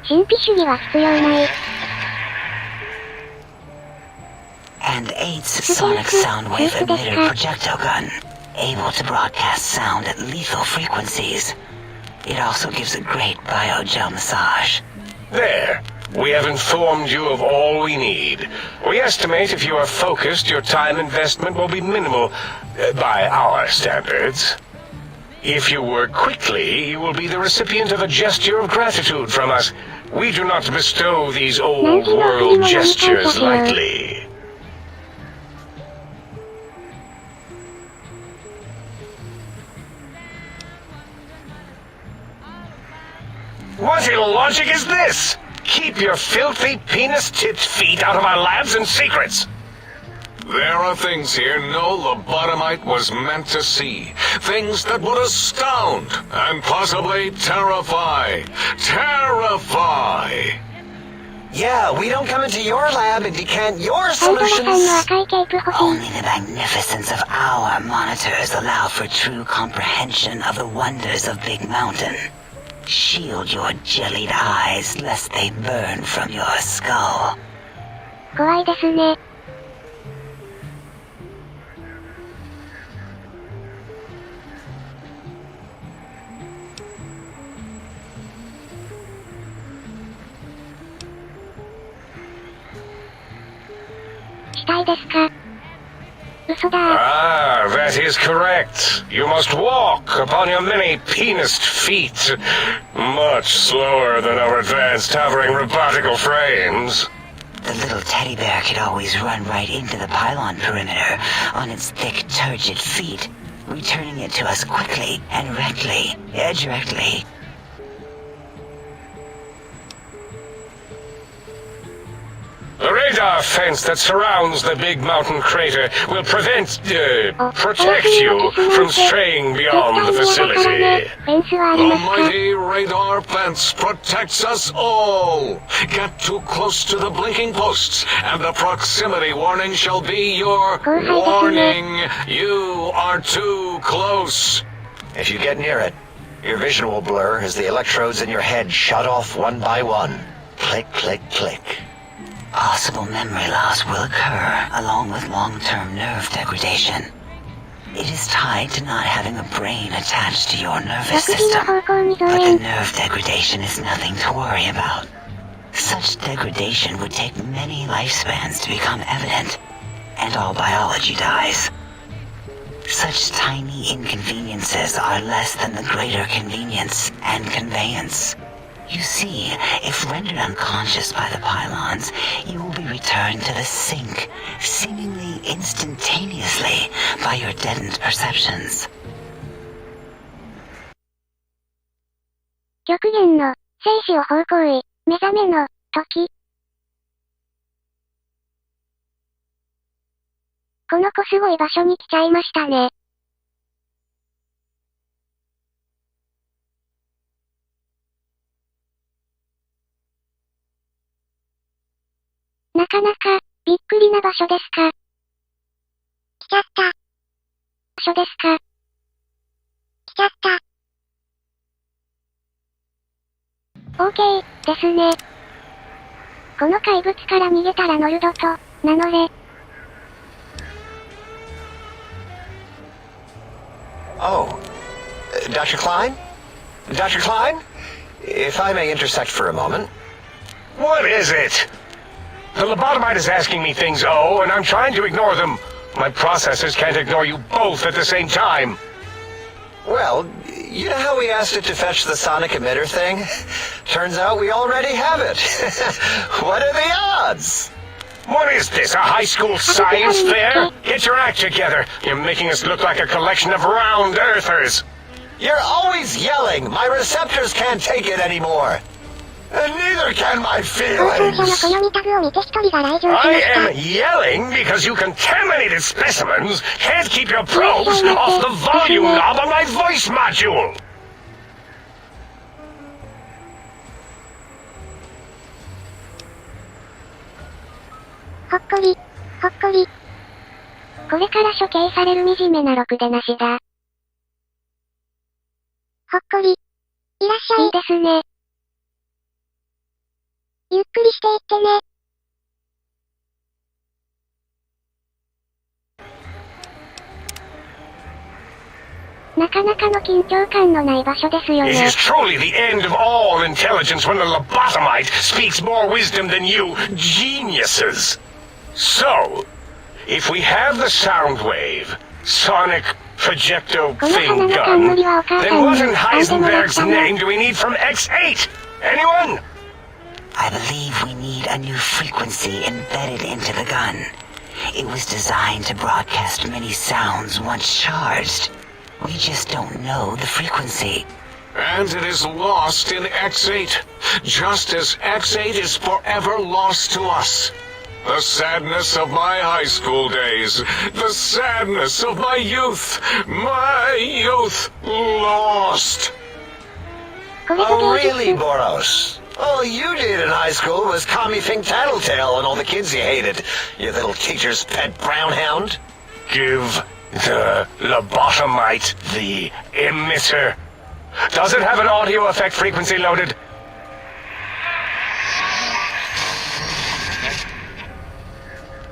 神秘主義は必要ない。 And 8's sonic sound wave emitter projectile gun, able to broadcast sound at lethal frequencies. It also gives a great biogel massage. There. We have informed you of all we need. We estimate if you are focused, your time investment will be minimal, by our standards. If you work quickly, you will be the recipient of a gesture of gratitude from us. We do not bestow these old-world gestures lightly. What illogic is this? Keep your filthy, penis-tipped feet out of our labs and secrets! There are things here no lobotomite was meant to see. Things that would astound and possibly terrify. Terrify! Yeah, we don't come into your lab and decant your サイドマさんの solutions. 赤いケープ欲しい。 Only the magnificence of our monitors allow for true comprehension of the wonders of Big Mountain. Shield your jellied eyes lest they burn from your skull. 怖いですね。したいですか？嘘だ。Ah, that is correct. You must walk upon your many penised feet. Much slower than our advanced hovering robotical frames. The little teddy bear could always run right into the pylon perimeter on its thick, turgid feet, returning it to us quickly and directly. The radar fence that surrounds the big mountain crater will protect you from straying beyond the facility. フェンスはあり The ますか？ mighty radar fence protects us all. Get too close to the blinking posts, and the proximity warning shall be your warning. You are too close. If you get near it, your vision will blur as the electrodes in your head shut off one by one. Click, click, click. Possible memory loss will occur, along with long-term nerve degradation. It is tied to not having a brain attached to your nervous 作品の system. 方向に増 But the 援。 nerve degradation is nothing to worry about. Such degradation would take many lifespans to become evident, and all biology dies. Such tiny inconveniences are less than the greater convenience and conveyance. You see, if rendered unconscious by the pylons, you will be returned to the sink, seemingly instantaneously, by your deadened perceptions. 極限の生死を方向へ目覚めの時。この子すごい場所に来ちゃいましたね。なかなか、びっくりな場所ですか？来ちゃった。場所ですか？来ちゃった。OK、ですね。この怪物から逃げたらノルドと、名乗れ。Oh, Dr. Klein? Dr. Klein? If I may intersect for a moment. What is it? The lobotomite is asking me things, and I'm trying to ignore them. My processors can't ignore you both at the same time. Well, you know how we asked it to fetch the sonic emitter thing? Turns out we already have it. What are the odds? What is this, a high school science fair? Get your act together. You're making us look like a collection of round earthers. You're always yelling. My receptors can't take it anymore. And neither can my 放送 feelings. 者の暦タグを見て一人が来場しま I した。 am yelling because you contaminated specimens can't keep your probes off the volume knob on my voice module. ほっこり、ほっこり。これから処刑される惨めなろくでなしだ。ほっこり。いらっしゃい。いいですね。ゆっくりしていってね。なかなかの緊張感のない場所ですよ It ね。 is truly the end of all intelligence when the lobotomite speaks more wisdom than you geniuses. So, if we have the sound wave, sonic projecto この thing 花の gun, 冠はお母 then さん what に in 編んでもらっ Heisenberg's たの。 name do we need from X8? Anyone? I believe we need a new frequency embedded into the gun. It was designed to broadcast many sounds once charged. We just don't know the frequency. And it is lost in X8, just as X8 is forever lost to us. The sadness of my high school days, the sadness of my youth lost. これぞ Oh, 芸 really, 術。 Boros? All you did in high school was call me Fink Tattletale and all the kids you hated. You little teacher's pet brown hound. Give the lobotomite the emitter. Does it have an audio effect frequency loaded?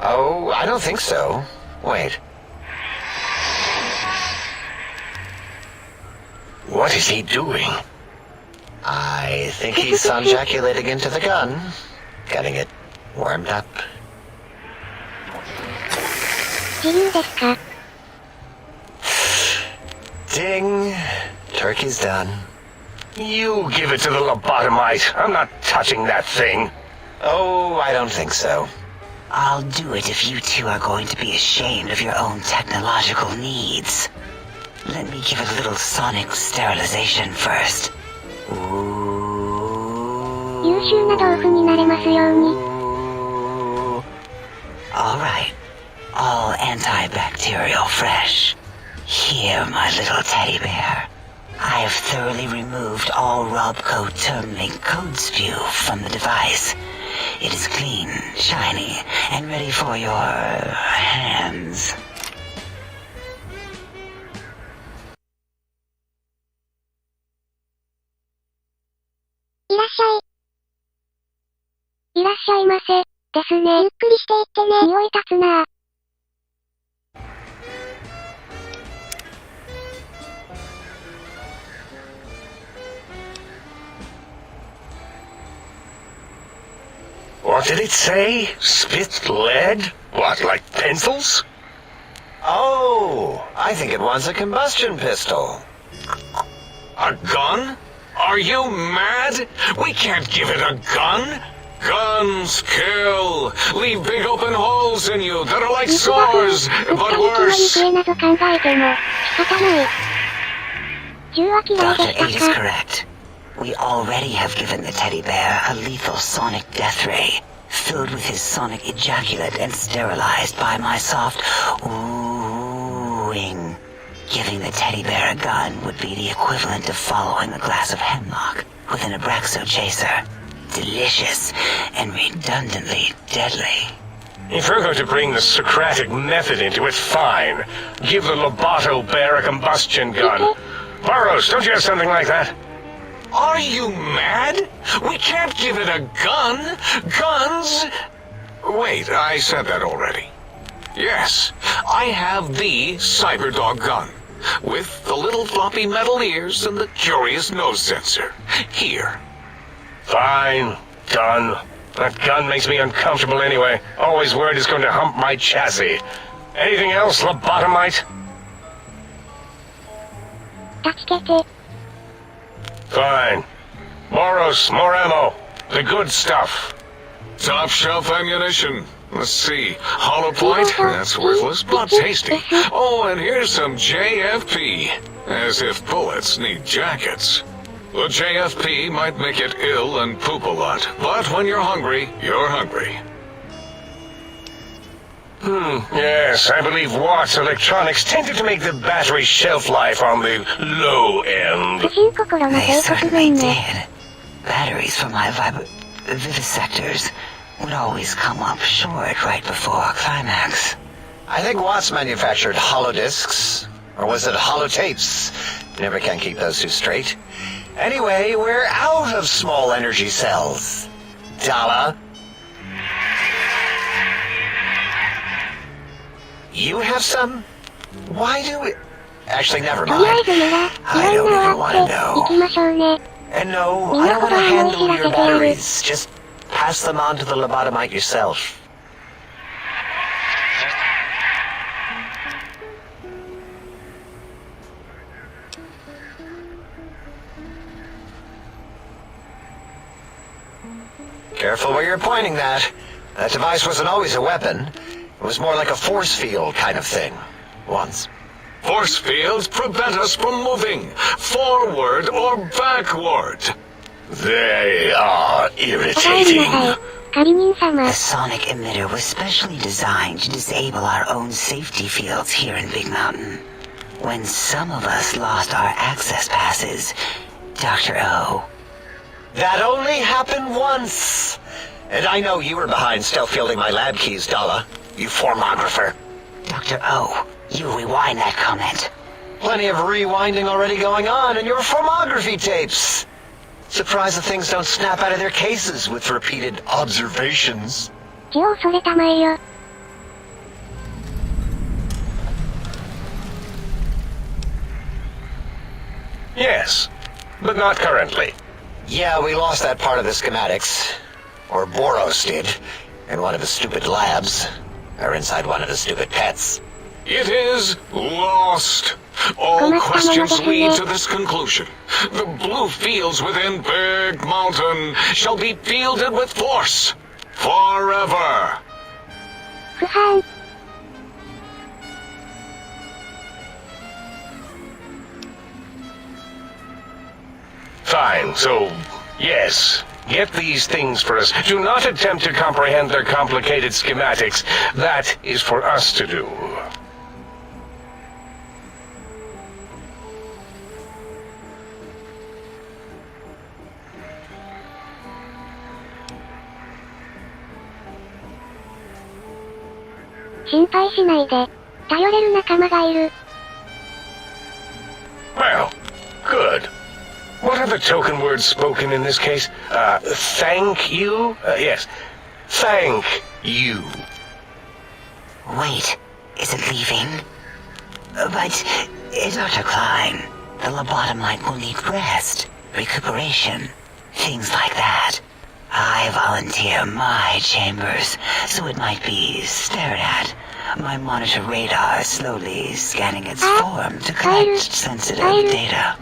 Oh, I don't think so. Wait. What is he doing? I think he's sonjaculating into the gun. Getting it warmed up. 自由ですか？ Ding. Turkey's done. You give it to the lobotomite. I'm not touching that thing. Oh, I don't think so. I'll do it if you two are going to be ashamed of your own technological needs. Let me give it a little sonic sterilization first. 優秀な豆腐になれますように。Alright. All antibacterial fresh. Here, my little teddy bear. I have thoroughly removed all Robco terminate code spew from the device. It is clean, shiny, and ready for your hands. いらっしゃい。いらっしゃいませ。ですね。ゆっくりしていってね。匂い立つなぁ。What did it say? Spit lead? What, like pencils? Oh, I think it wants a combustion pistol. A gun? Are you mad? We can't give it a gun. Guns kill. Leave big open holes in you that are like sores, but worse. Dr. 8 is correct. We already have given the teddy bear a lethal sonic death ray, filled with his sonic ejaculate and sterilized by my soft oohing. Giving the teddy bear a gun would be the equivalent of following a glass of hemlock with an Abraxo chaser. Delicious and redundantly deadly. If we're going to bring the Socratic method into it, fine. Give the Loboto bear a combustion gun. Burroughs, don't you have something like that? Are you mad? We can't give it a gun. Guns... Wait, I said that already. Yes, I have the Cyberdog gun, with the little floppy metal ears and the curious nose sensor. Here. Fine. Done. That gun makes me uncomfortable anyway. Always worried it's going to hump my chassis. Anything else, lobotomite? Fine. Moros, more ammo. The good stuff. Top shelf ammunition. Let's see. Hollow point? That's worthless, but tasty. Oh, and here's some JFP. As if bullets need jackets. The JFP might make it ill and poop a lot, but when you're hungry, you're hungry. Yes, I believe Watt's Electronics tended to make the battery shelf life on the low end. They certainly did. Batteries for my vivisectors would always come up short right before climax. I think Watts manufactured holodiscs. Or was it holotapes? Never can keep those two straight. Anyway, we're out of small energy cells. Dala. You have some? Why do we... Actually, never mind. I don't even want to know. And no, I don't want to handle your batteries. Just pass them on to the lobotomite yourself. Careful where you're pointing that. That device wasn't always a weapon. It was more like a force field kind of thing. Once. Force fields prevent us from moving, forward or backward. They are irritating. The sonic emitter was specially designed to disable our own safety fields here in Big Mountain. When some of us lost our access passes, Dr. O... That only happened once. And I know you were behind stealth fielding my lab keys, Dala. You formographer. Dr. O, you rewind that comment. Plenty of rewinding already going on in your formography tapes. Surprised the things don't snap out of their cases with repeated observations. Yes, but not currently. Yeah, we lost that part of the schematics. Or Boros did. In one of his stupid labs. Or inside one of his stupid pets. It is lost. All questions lead to this conclusion. The blue fields within Big Mountain shall be fielded with force. Forever. 不範。Fine, so, yes. Get these things for us. Do not attempt to comprehend their complicated schematics. That is for us to do. "心配しないで。頼れる仲間がいる。Well, good. What are the token words spoken in this case? Thank you? Yes. Thank you. Wait, is it leaving? But, Dr. Klein, the lobotomite will need rest, recuperation, things like that. I volunteer my chambers, so it might be stared at. My monitor radar slowly scanning its form to collect sensitive data.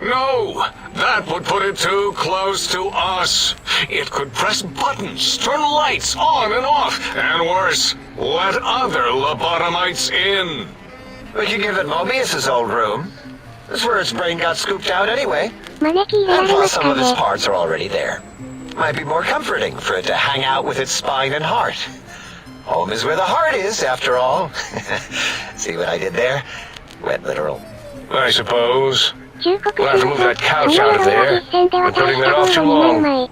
No, that would put it too close to us. It could press buttons, turn lights on and off, and worse, let other lobotomites in. We could give it Mobius's old room. That's where its brain got scooped out anyway. 招き入れら And れま plus す some か of its ね。 parts are already there. Might be more comforting for it to hang out with its spine and heart. Home is where the heart is, after all. See what I did there? Went literal. I suppose. 忠告し We'll な have to move さい。 that こ couch の out of 鎧は there. 実戦で We're 渡し putting た that 方 off が too 2年 long. 前。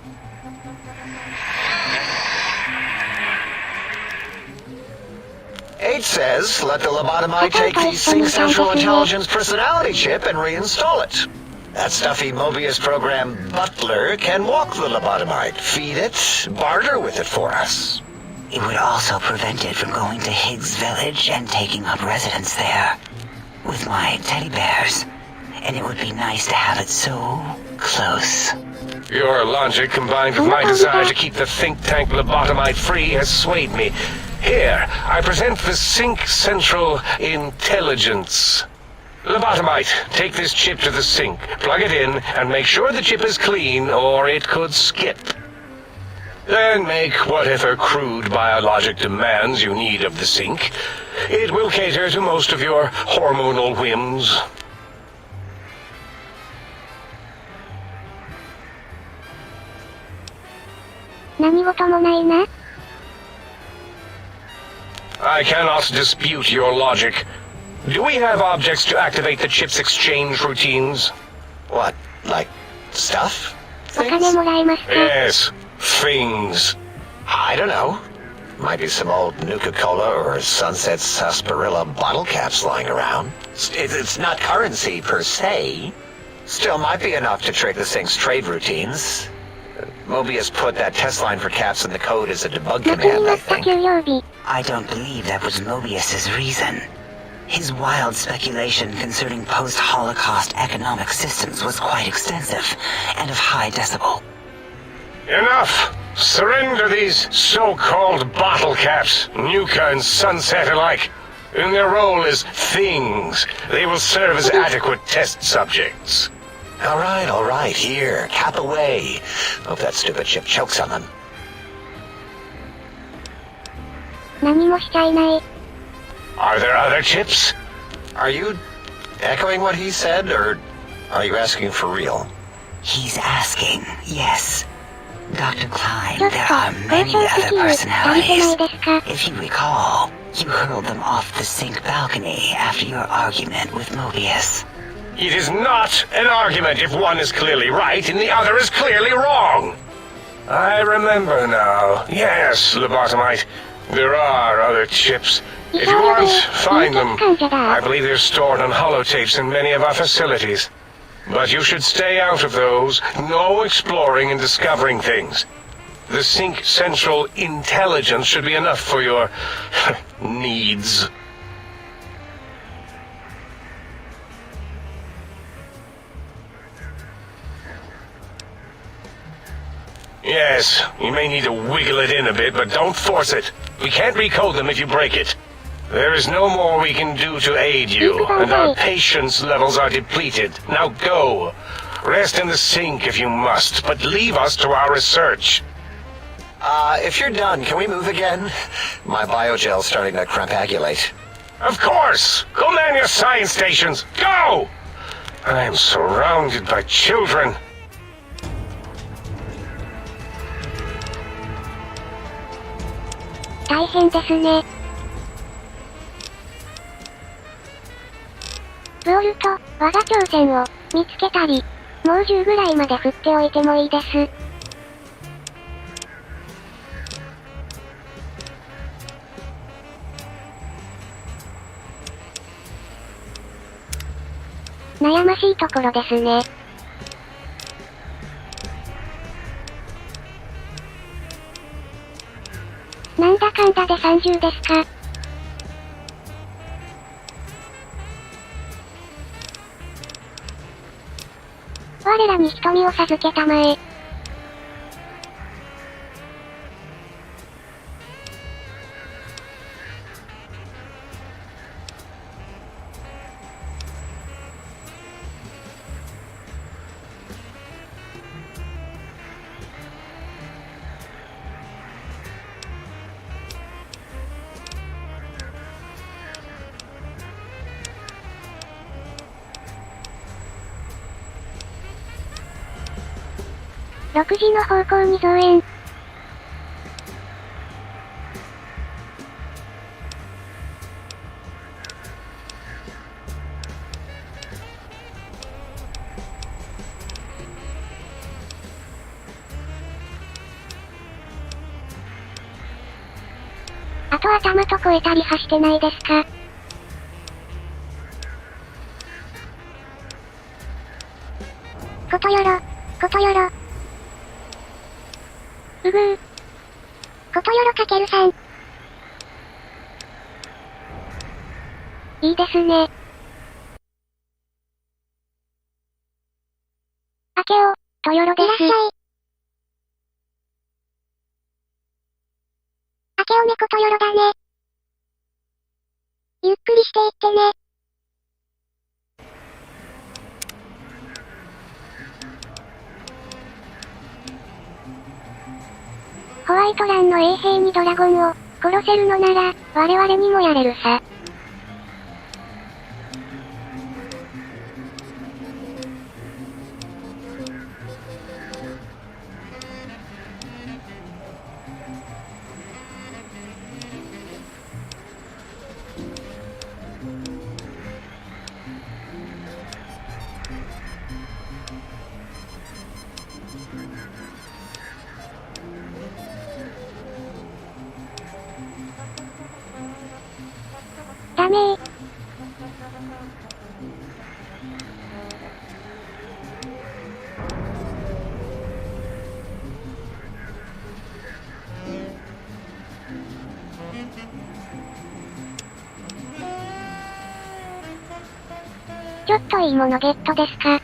H says, let the lobotomite take the Sync Central Intelligence personality chip and reinstall it. That stuffy Mobius program butler can walk the lobotomite, feed it, barter with it for us. It would also prevent it from going to Higgs Village and taking up residence there. With my teddy bears. And it would be nice to have it so close. Your logic combined with my desire to keep the think tank lobotomite free has swayed me. Here, I present the Sync Central Intelligence. Lobotomite, take this chip to the sink, plug it in, and make sure the chip is clean, or it could skip. Then make whatever crude biologic demands you need of the sink. It will cater to most of your hormonal whims. I cannot dispute your logic. Do we have objects to activate the chip's exchange routines? What, like stuff? お金もらえますか？ Yes, things. I don't know. Might be some old Nuka-Cola or Sunset Sarsaparilla bottle caps lying around. It's not currency per se. Still might be enough to trick the Sync's trade routines. Mobius put that test line for caps in the code as a debug 楽に command, な I った think. 給料日。I don't believe that was Mobius's reason. His wild speculation concerning post-Holocaust economic systems was quite extensive and of high decibel. Enough! Surrender these so-called bottle caps, Nuka and Sunset alike. In their role as things, they will serve as adequate test subjects. All right, here, cap away. Hope that stupid chip chokes on them. 何もしちゃいない。 Are there other chips? Are you echoing what he said, or are you asking for real? He's asking, yes. Dr. Klein, ちょっと、 there are 交 many 渉 other スキル、足りてない personalities. ですか？ If you recall, you hurled them off the Sync balcony after your argument with Mobius. It is not an argument if one is clearly right and the other is clearly wrong. I remember now. Yes, Lobotomite. There are other chips. If you want, find them. I believe they're stored on holotapes in many of our facilities. But you should stay out of those. No exploring and discovering things. The Sync Central Intelligence should be enough for your needs. Yes, you may need to wiggle it in a bit, but don't force it. We can't recode them if you break it. There is no more we can do to aid you, and our patience levels are depleted. Now go. Rest in the sink if you must, but leave us to our research. If you're done, can we move again? My biogel's starting to crampagulate. Of course! Go man your science stations! Go! I am surrounded by children. 大変ですね。ブオルと我が挑戦を見つけたり、もう10ぐらいまで振っておいてもいいです。悩ましいところですね。なんだかんだで30ですか。我らに瞳を授けたまえ。6時の方向に増援。あと頭と超えたりはしてないですか。ことよろ、ことよろ。うぐー。ことよろかけるさん。いいですね。あけお、とよろです。いらっしゃい。あけおねことよろだね。ゆっくりしていってね。ホワイトランの衛兵にドラゴンを殺せるのなら、我々にもやれるさ。ダメー。ちょっといいものゲットですか。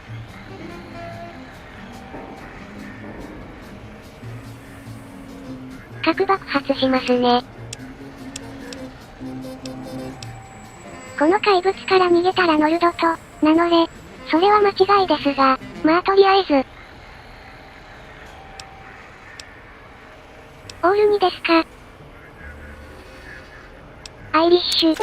核爆発しますね。この怪物から逃げたらノルドと名乗れ。それは間違いですが、まあとりあえず。オール2ですか。アイリッシュ。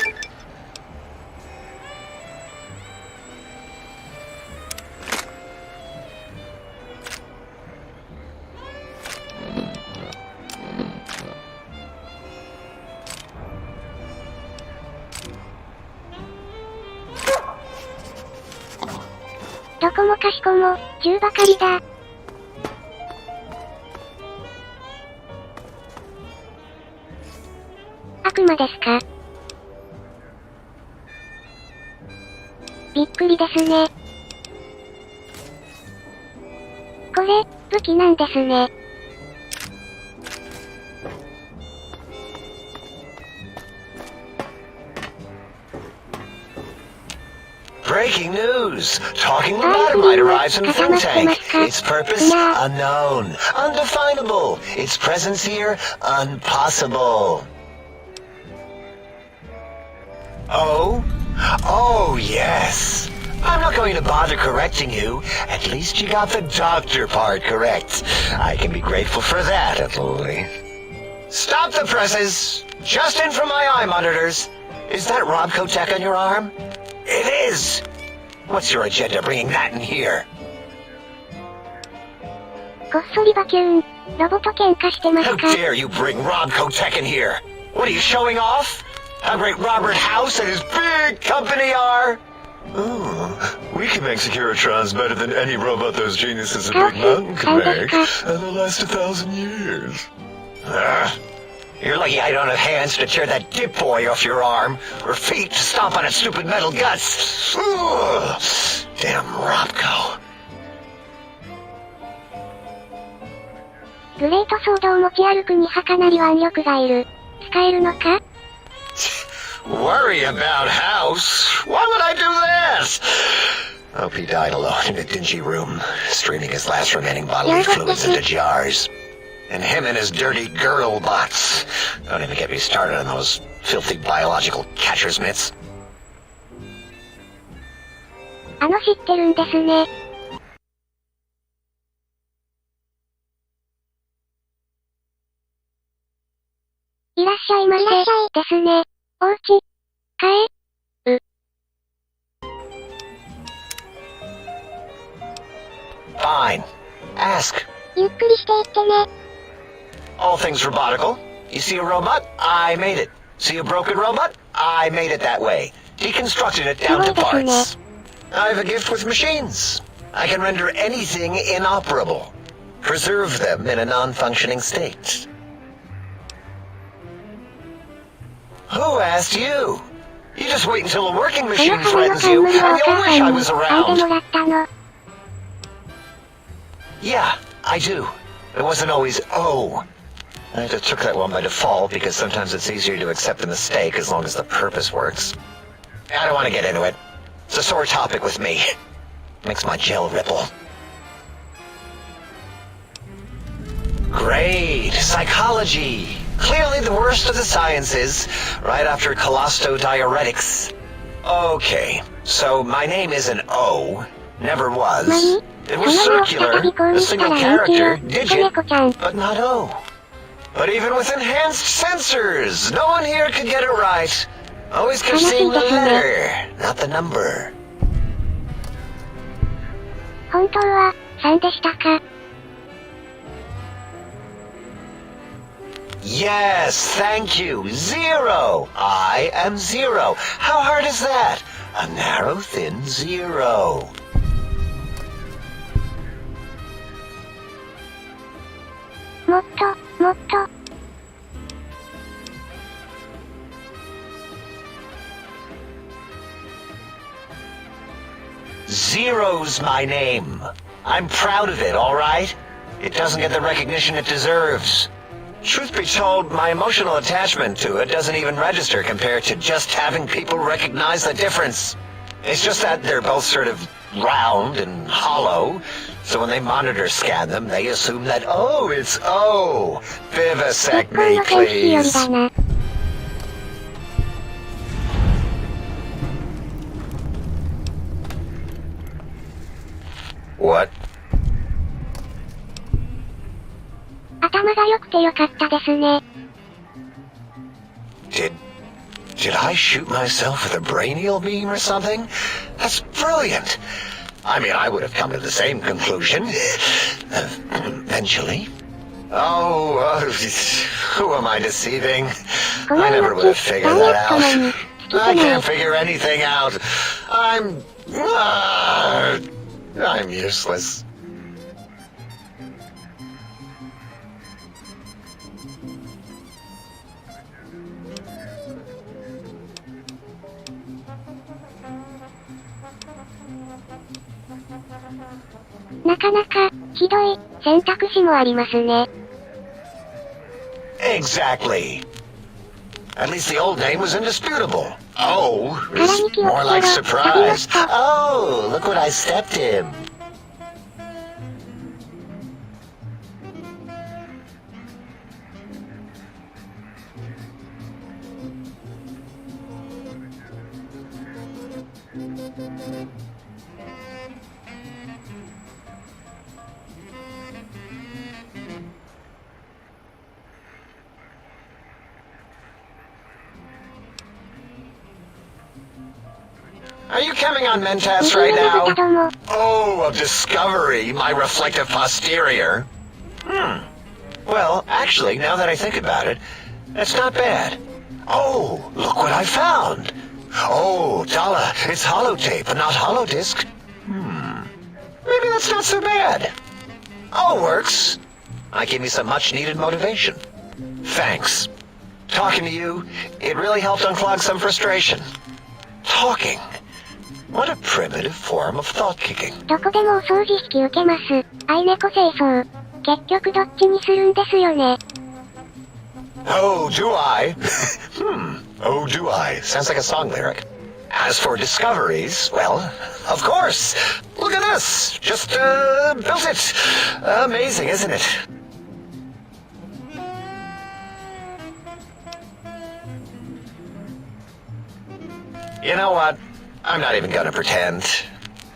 どこもかしこも、銃ばかりだ。悪魔ですか。びっくりですね。これ、武器なんですね。Breaking news! Talking lobotomite arrives in the think tank. Its purpose, unknown. Undefinable. Its presence here, impossible. Oh? Oh, yes. I'm not going to bother correcting you. At least you got the doctor part correct. I can be grateful for that, at least. Stop the presses! Just in from my eye monitors. Is that Rob Kotek on your arm? It is! What's your agenda bringing that in here? こっそりバキューン。ロボと喧嘩してます How か dare you bring Rob Kotek in here? What are you showing off? How great Robert House and his big company are? Oh, we can make Securitrons better than any robot those geniuses of House, Big Mountain can make, House. and they'll last 1,000 years. You're lucky I don't have hands to tear that dip boy off your arm, or feet to stomp on its stupid metal guts. Ugh. Damn Robco. グレートソードを持ち歩くにはかなり腕力がいる。使えるのか Worry about House? Why would I do that? Hope he died alone in a dingy room, streaming his last remaining bodily fluids into jars. And him and his dirty girl bots. Don't even get me started on those filthy biological catcher's mitts. 知ってるんですね。いらっしゃいませ。ですね。おうち。Fine. Ask. ゆっくりしていってね。All things robotical. You see a robot? I made it. See a broken robot? I made it that way. Deconstructed it down to parts. I have a gift with machines. I can render anything inoperable. Preserve them in a non-functioning state. Who asked you? You just wait until a working この machine 花の threatens 冠 you, のお and you'll 母 wish さ I んに was 嗅いで around. もらったの。Yeah, I do. It wasn't always oh. I just took that one by default because sometimes it's easier to accept the mistake as long as the purpose works. I don't want to get into it. It's a sore topic with me. Makes my gel ripple. Great. Psychology. Clearly the worst of the sciences, right after colostodiuretics. Okay, so my name is an O. Never was. It was circular, a single character, digit, but not O. But even with enhanced sensors, no one here could get it right. Always kept seeing the letter, not the number. 本当は、3でしたか Yes, thank you. 0. I am 0. How hard is that? A narrow, thin 0. もっと、もっと。Zero's my name. I'm proud of it, all right? It doesn't get the recognition it deserves. Truth be told, my emotional attachment to it doesn't even register compared to just having people recognize the difference. It's just that they're both sort of round and hollow, so when they monitor scan them, they assume that, oh, it's O. Vivisect 日本 me, の天気より please. だな。What? 頭が良くてよかったですね。Did I shoot myself with a brainial beam or something? That's brilliant. I mean, I would have come to the same conclusion. Eventually. Oh, who am I deceiving? I never would have figured that out. I can't figure anything out. I'm useless. なかなか、ひどい、選択肢もありますね。Exactly. At least the old name was indisputable. Oh, 殻 is に気を more つ like けろ。飛びまし surprise. た。Oh, look what I stepped in. Are you coming on Mentas right now? Oh, of Discovery, my reflective posterior. Well, actually, now that I think about it, that's not bad. Oh, look what I found. Oh, Dala, it's holotape and not holodisc. Maybe that's not so bad. All works. I gave me some much-needed motivation. Thanks. Talking to you, it really helped unclog some frustration. Talking. What a primitive form of thought kicking. どこでもお掃除引き受けます。愛猫清掃。結局どっちにするんですよね。Oh, do I? Oh, do I? Sounds like a song lyric. As for discoveries, well, of course. Look at this. Just, built it. Amazing, isn't it? You know what? I'm not even gonna pretend.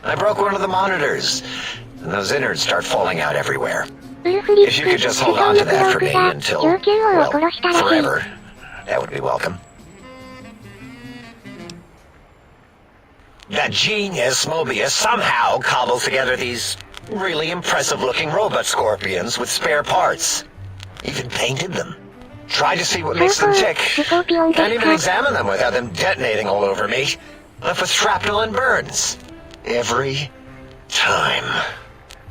I broke one of the monitors, and those innards start falling out everywhere. If you could just hold on to that for me until, well, forever, that would be welcome. That genius Mobius somehow cobbled together these really impressive-looking robot scorpions with spare parts. Even painted them. Tried to see what makes them tick. Can't even examine them without them detonating all over me. Left with shrapnel and burns. Every time.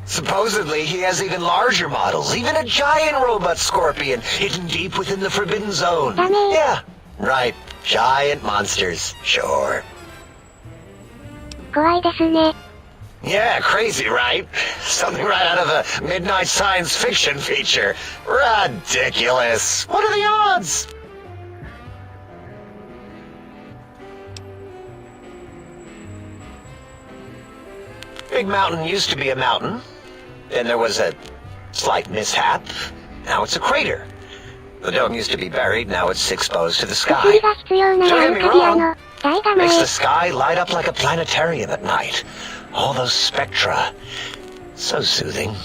Supposedly, he has even larger models, even a giant robot scorpion hidden deep within the Forbidden Zone. Yeah, right. Giant monsters, sure. 怖いですね。 Yeah, crazy, right? Something right out of a midnight science fiction feature. Ridiculous. What are the odds? Big Mountain used to be a mountain. Then there was a slight mishap. Now it's a crater. The dome used to be buried, now it's exposed to the sky. Don't get me wrong. Makes the sky light up like a planetarium at night. All those spectra. So soothing.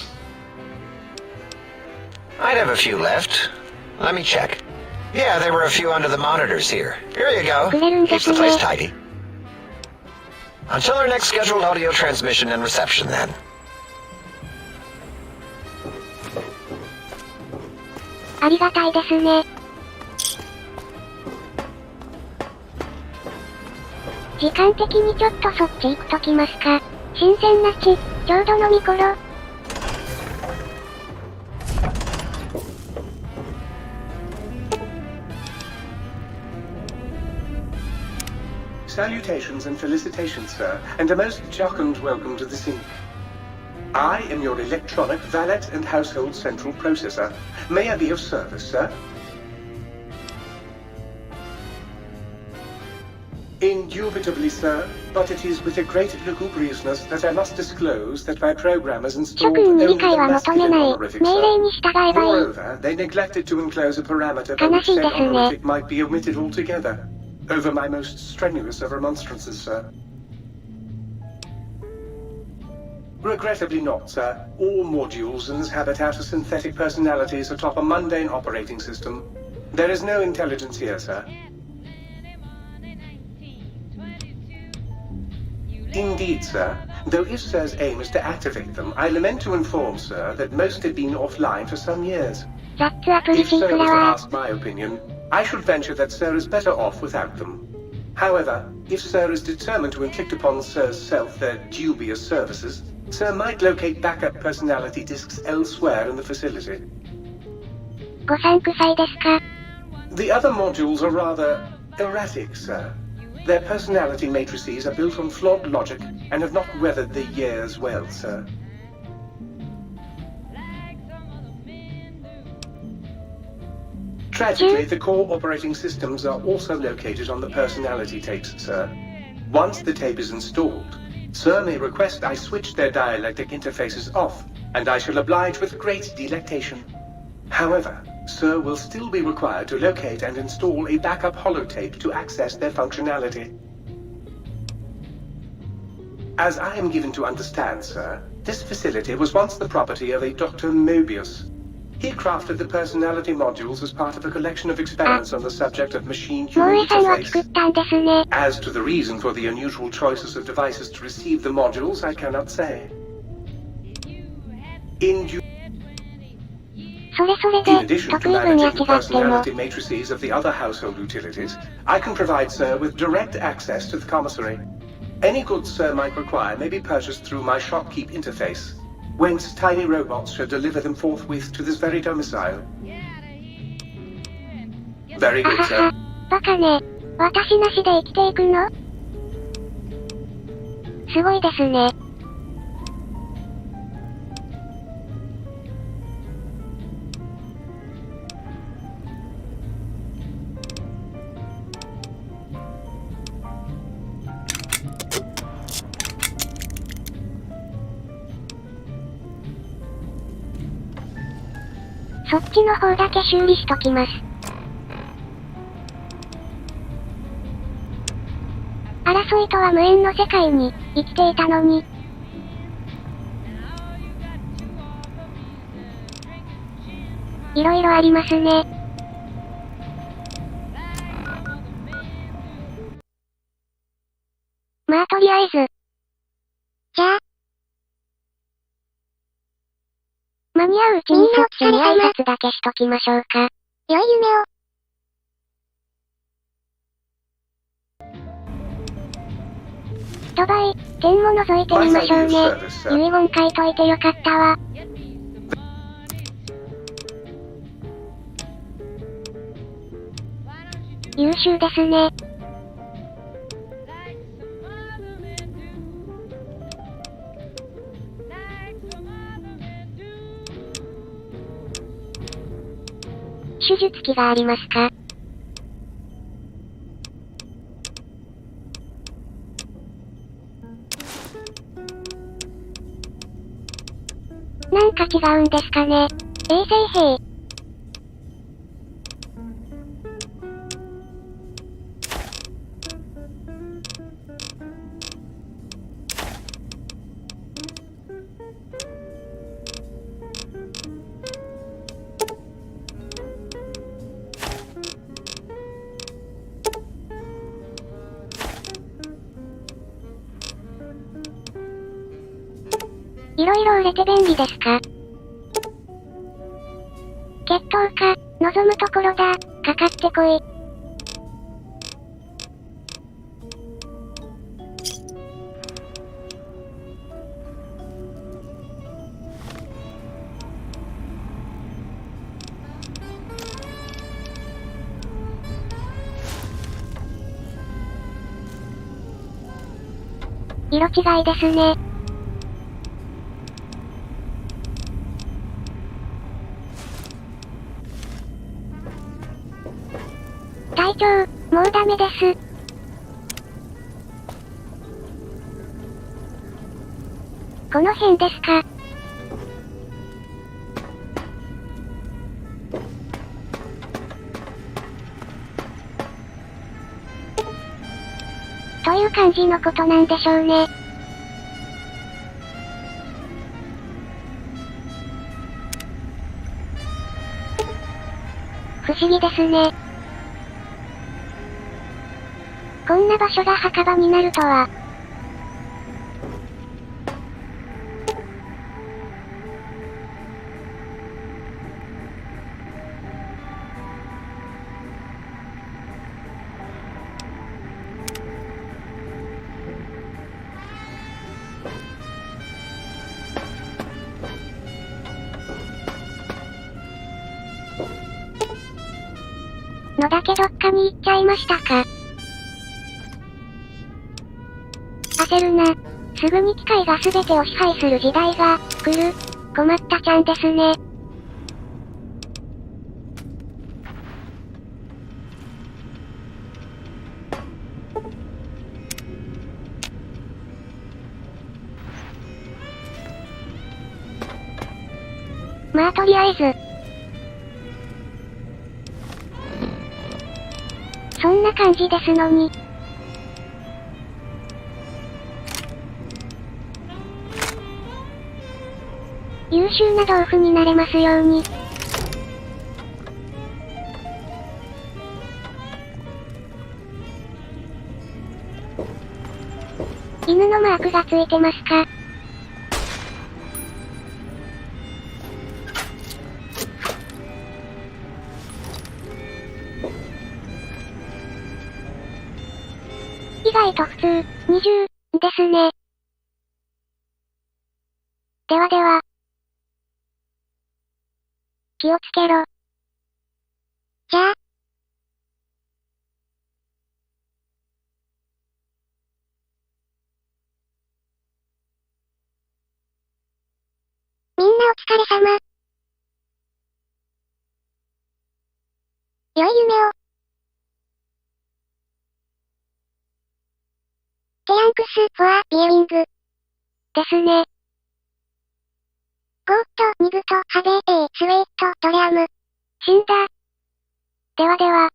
I'd have a few left. Let me check. Yeah, there were a few under the monitors here. Here you go. Keeps the place tidy. Until our next scheduled audio transmission and reception, then. ありがたいですね。時間的にちょっとそっち行くときますか。新鮮なち、ちょうど飲み頃。Salutations and felicitations, sir, and a most jocund welcome to the scene. I am your electronic valet and household central processor. May I be of service, sir? Indubitably, sir, but it is with a great lugubriousness that I must disclose that my programmers installed only the masculine honorific, sir. Moreover, they neglected to enclose a parameter by which said honorific might be omitted altogether. Over my most strenuous of remonstrances, sir. Regrettably not, sir. All modules in this habitat are synthetic personalities atop a mundane operating system. There is no intelligence here, sir. Indeed, sir. Though if sir's aim is to activate them, I lament to inform, sir, that most have been offline for some years. If sir was to ask my opinion, I should venture that sir is better off without them. However, if sir is determined to inflict upon sir's self their dubious services, sir might locate backup personality disks elsewhere in the facility. ごさんくさいですか? The other modules are rather erratic, sir. Their personality matrices are built on flawed logic and have not weathered the years well, sir. Tragically, the core operating systems are also located on the personality tapes, sir. Once the tape is installed, sir may request I switch their dialectic interfaces off, and I shall oblige with great delectation. However, sir will still be required to locate and install a backup holotape to access their functionality. As I am given to understand, sir, this facility was once the property of a Dr. Mobius. He crafted the personality modules as part of a collection of experiments on the subject of machine-human interface. As to the reason for the unusual choices of devices to receive the modules, I cannot say. In addition to managing the personality matrices of the other household utilities, I can provide sir with direct access to the commissary. Any goods sir might require may be purchased through my shopkeep interface, whence tiny robots shall deliver them forthwith to this very domicile. Very good, sir. バカね。私なしで生きていくの？すごいですね。そっちの方だけ修理しときます。争いとは無縁の世界に生きていたのに。いろいろありますね。まあとりあえず。じゃあ。間に合ううちにそっちに挨拶だけしときましょうか。良い夢を。一倍、点も覗いてみましょうね。遺言書いといてよかったわ。優秀ですね。手術器がありますか？なんか違うんですかね。衛生兵。いろいろ売れて便利ですか？決闘か、望むところだ、かかってこい。色違いですね。隊長、もうダメです。この辺ですか。という感じのことなんでしょうね。不思議ですね。こんな場所が墓場になるとは。のだけどっかに行っちゃいましたか。焦るな。すぐに機械が全てを支配する時代が来る。困ったちゃんですね。まあとりあえず。そんな感じですのに。優秀な同夫になれますように。犬のマークがついてますか？意外と普通、20、ですね。ではでは。気をつけろ。じゃあ。みんなお疲れ様。良い夢を。テヤンクス・フォア・ビーウィング。ですね。ゴーット・ニグト・ハベー・スウェイト・ドレアム。死んだ。ではでは。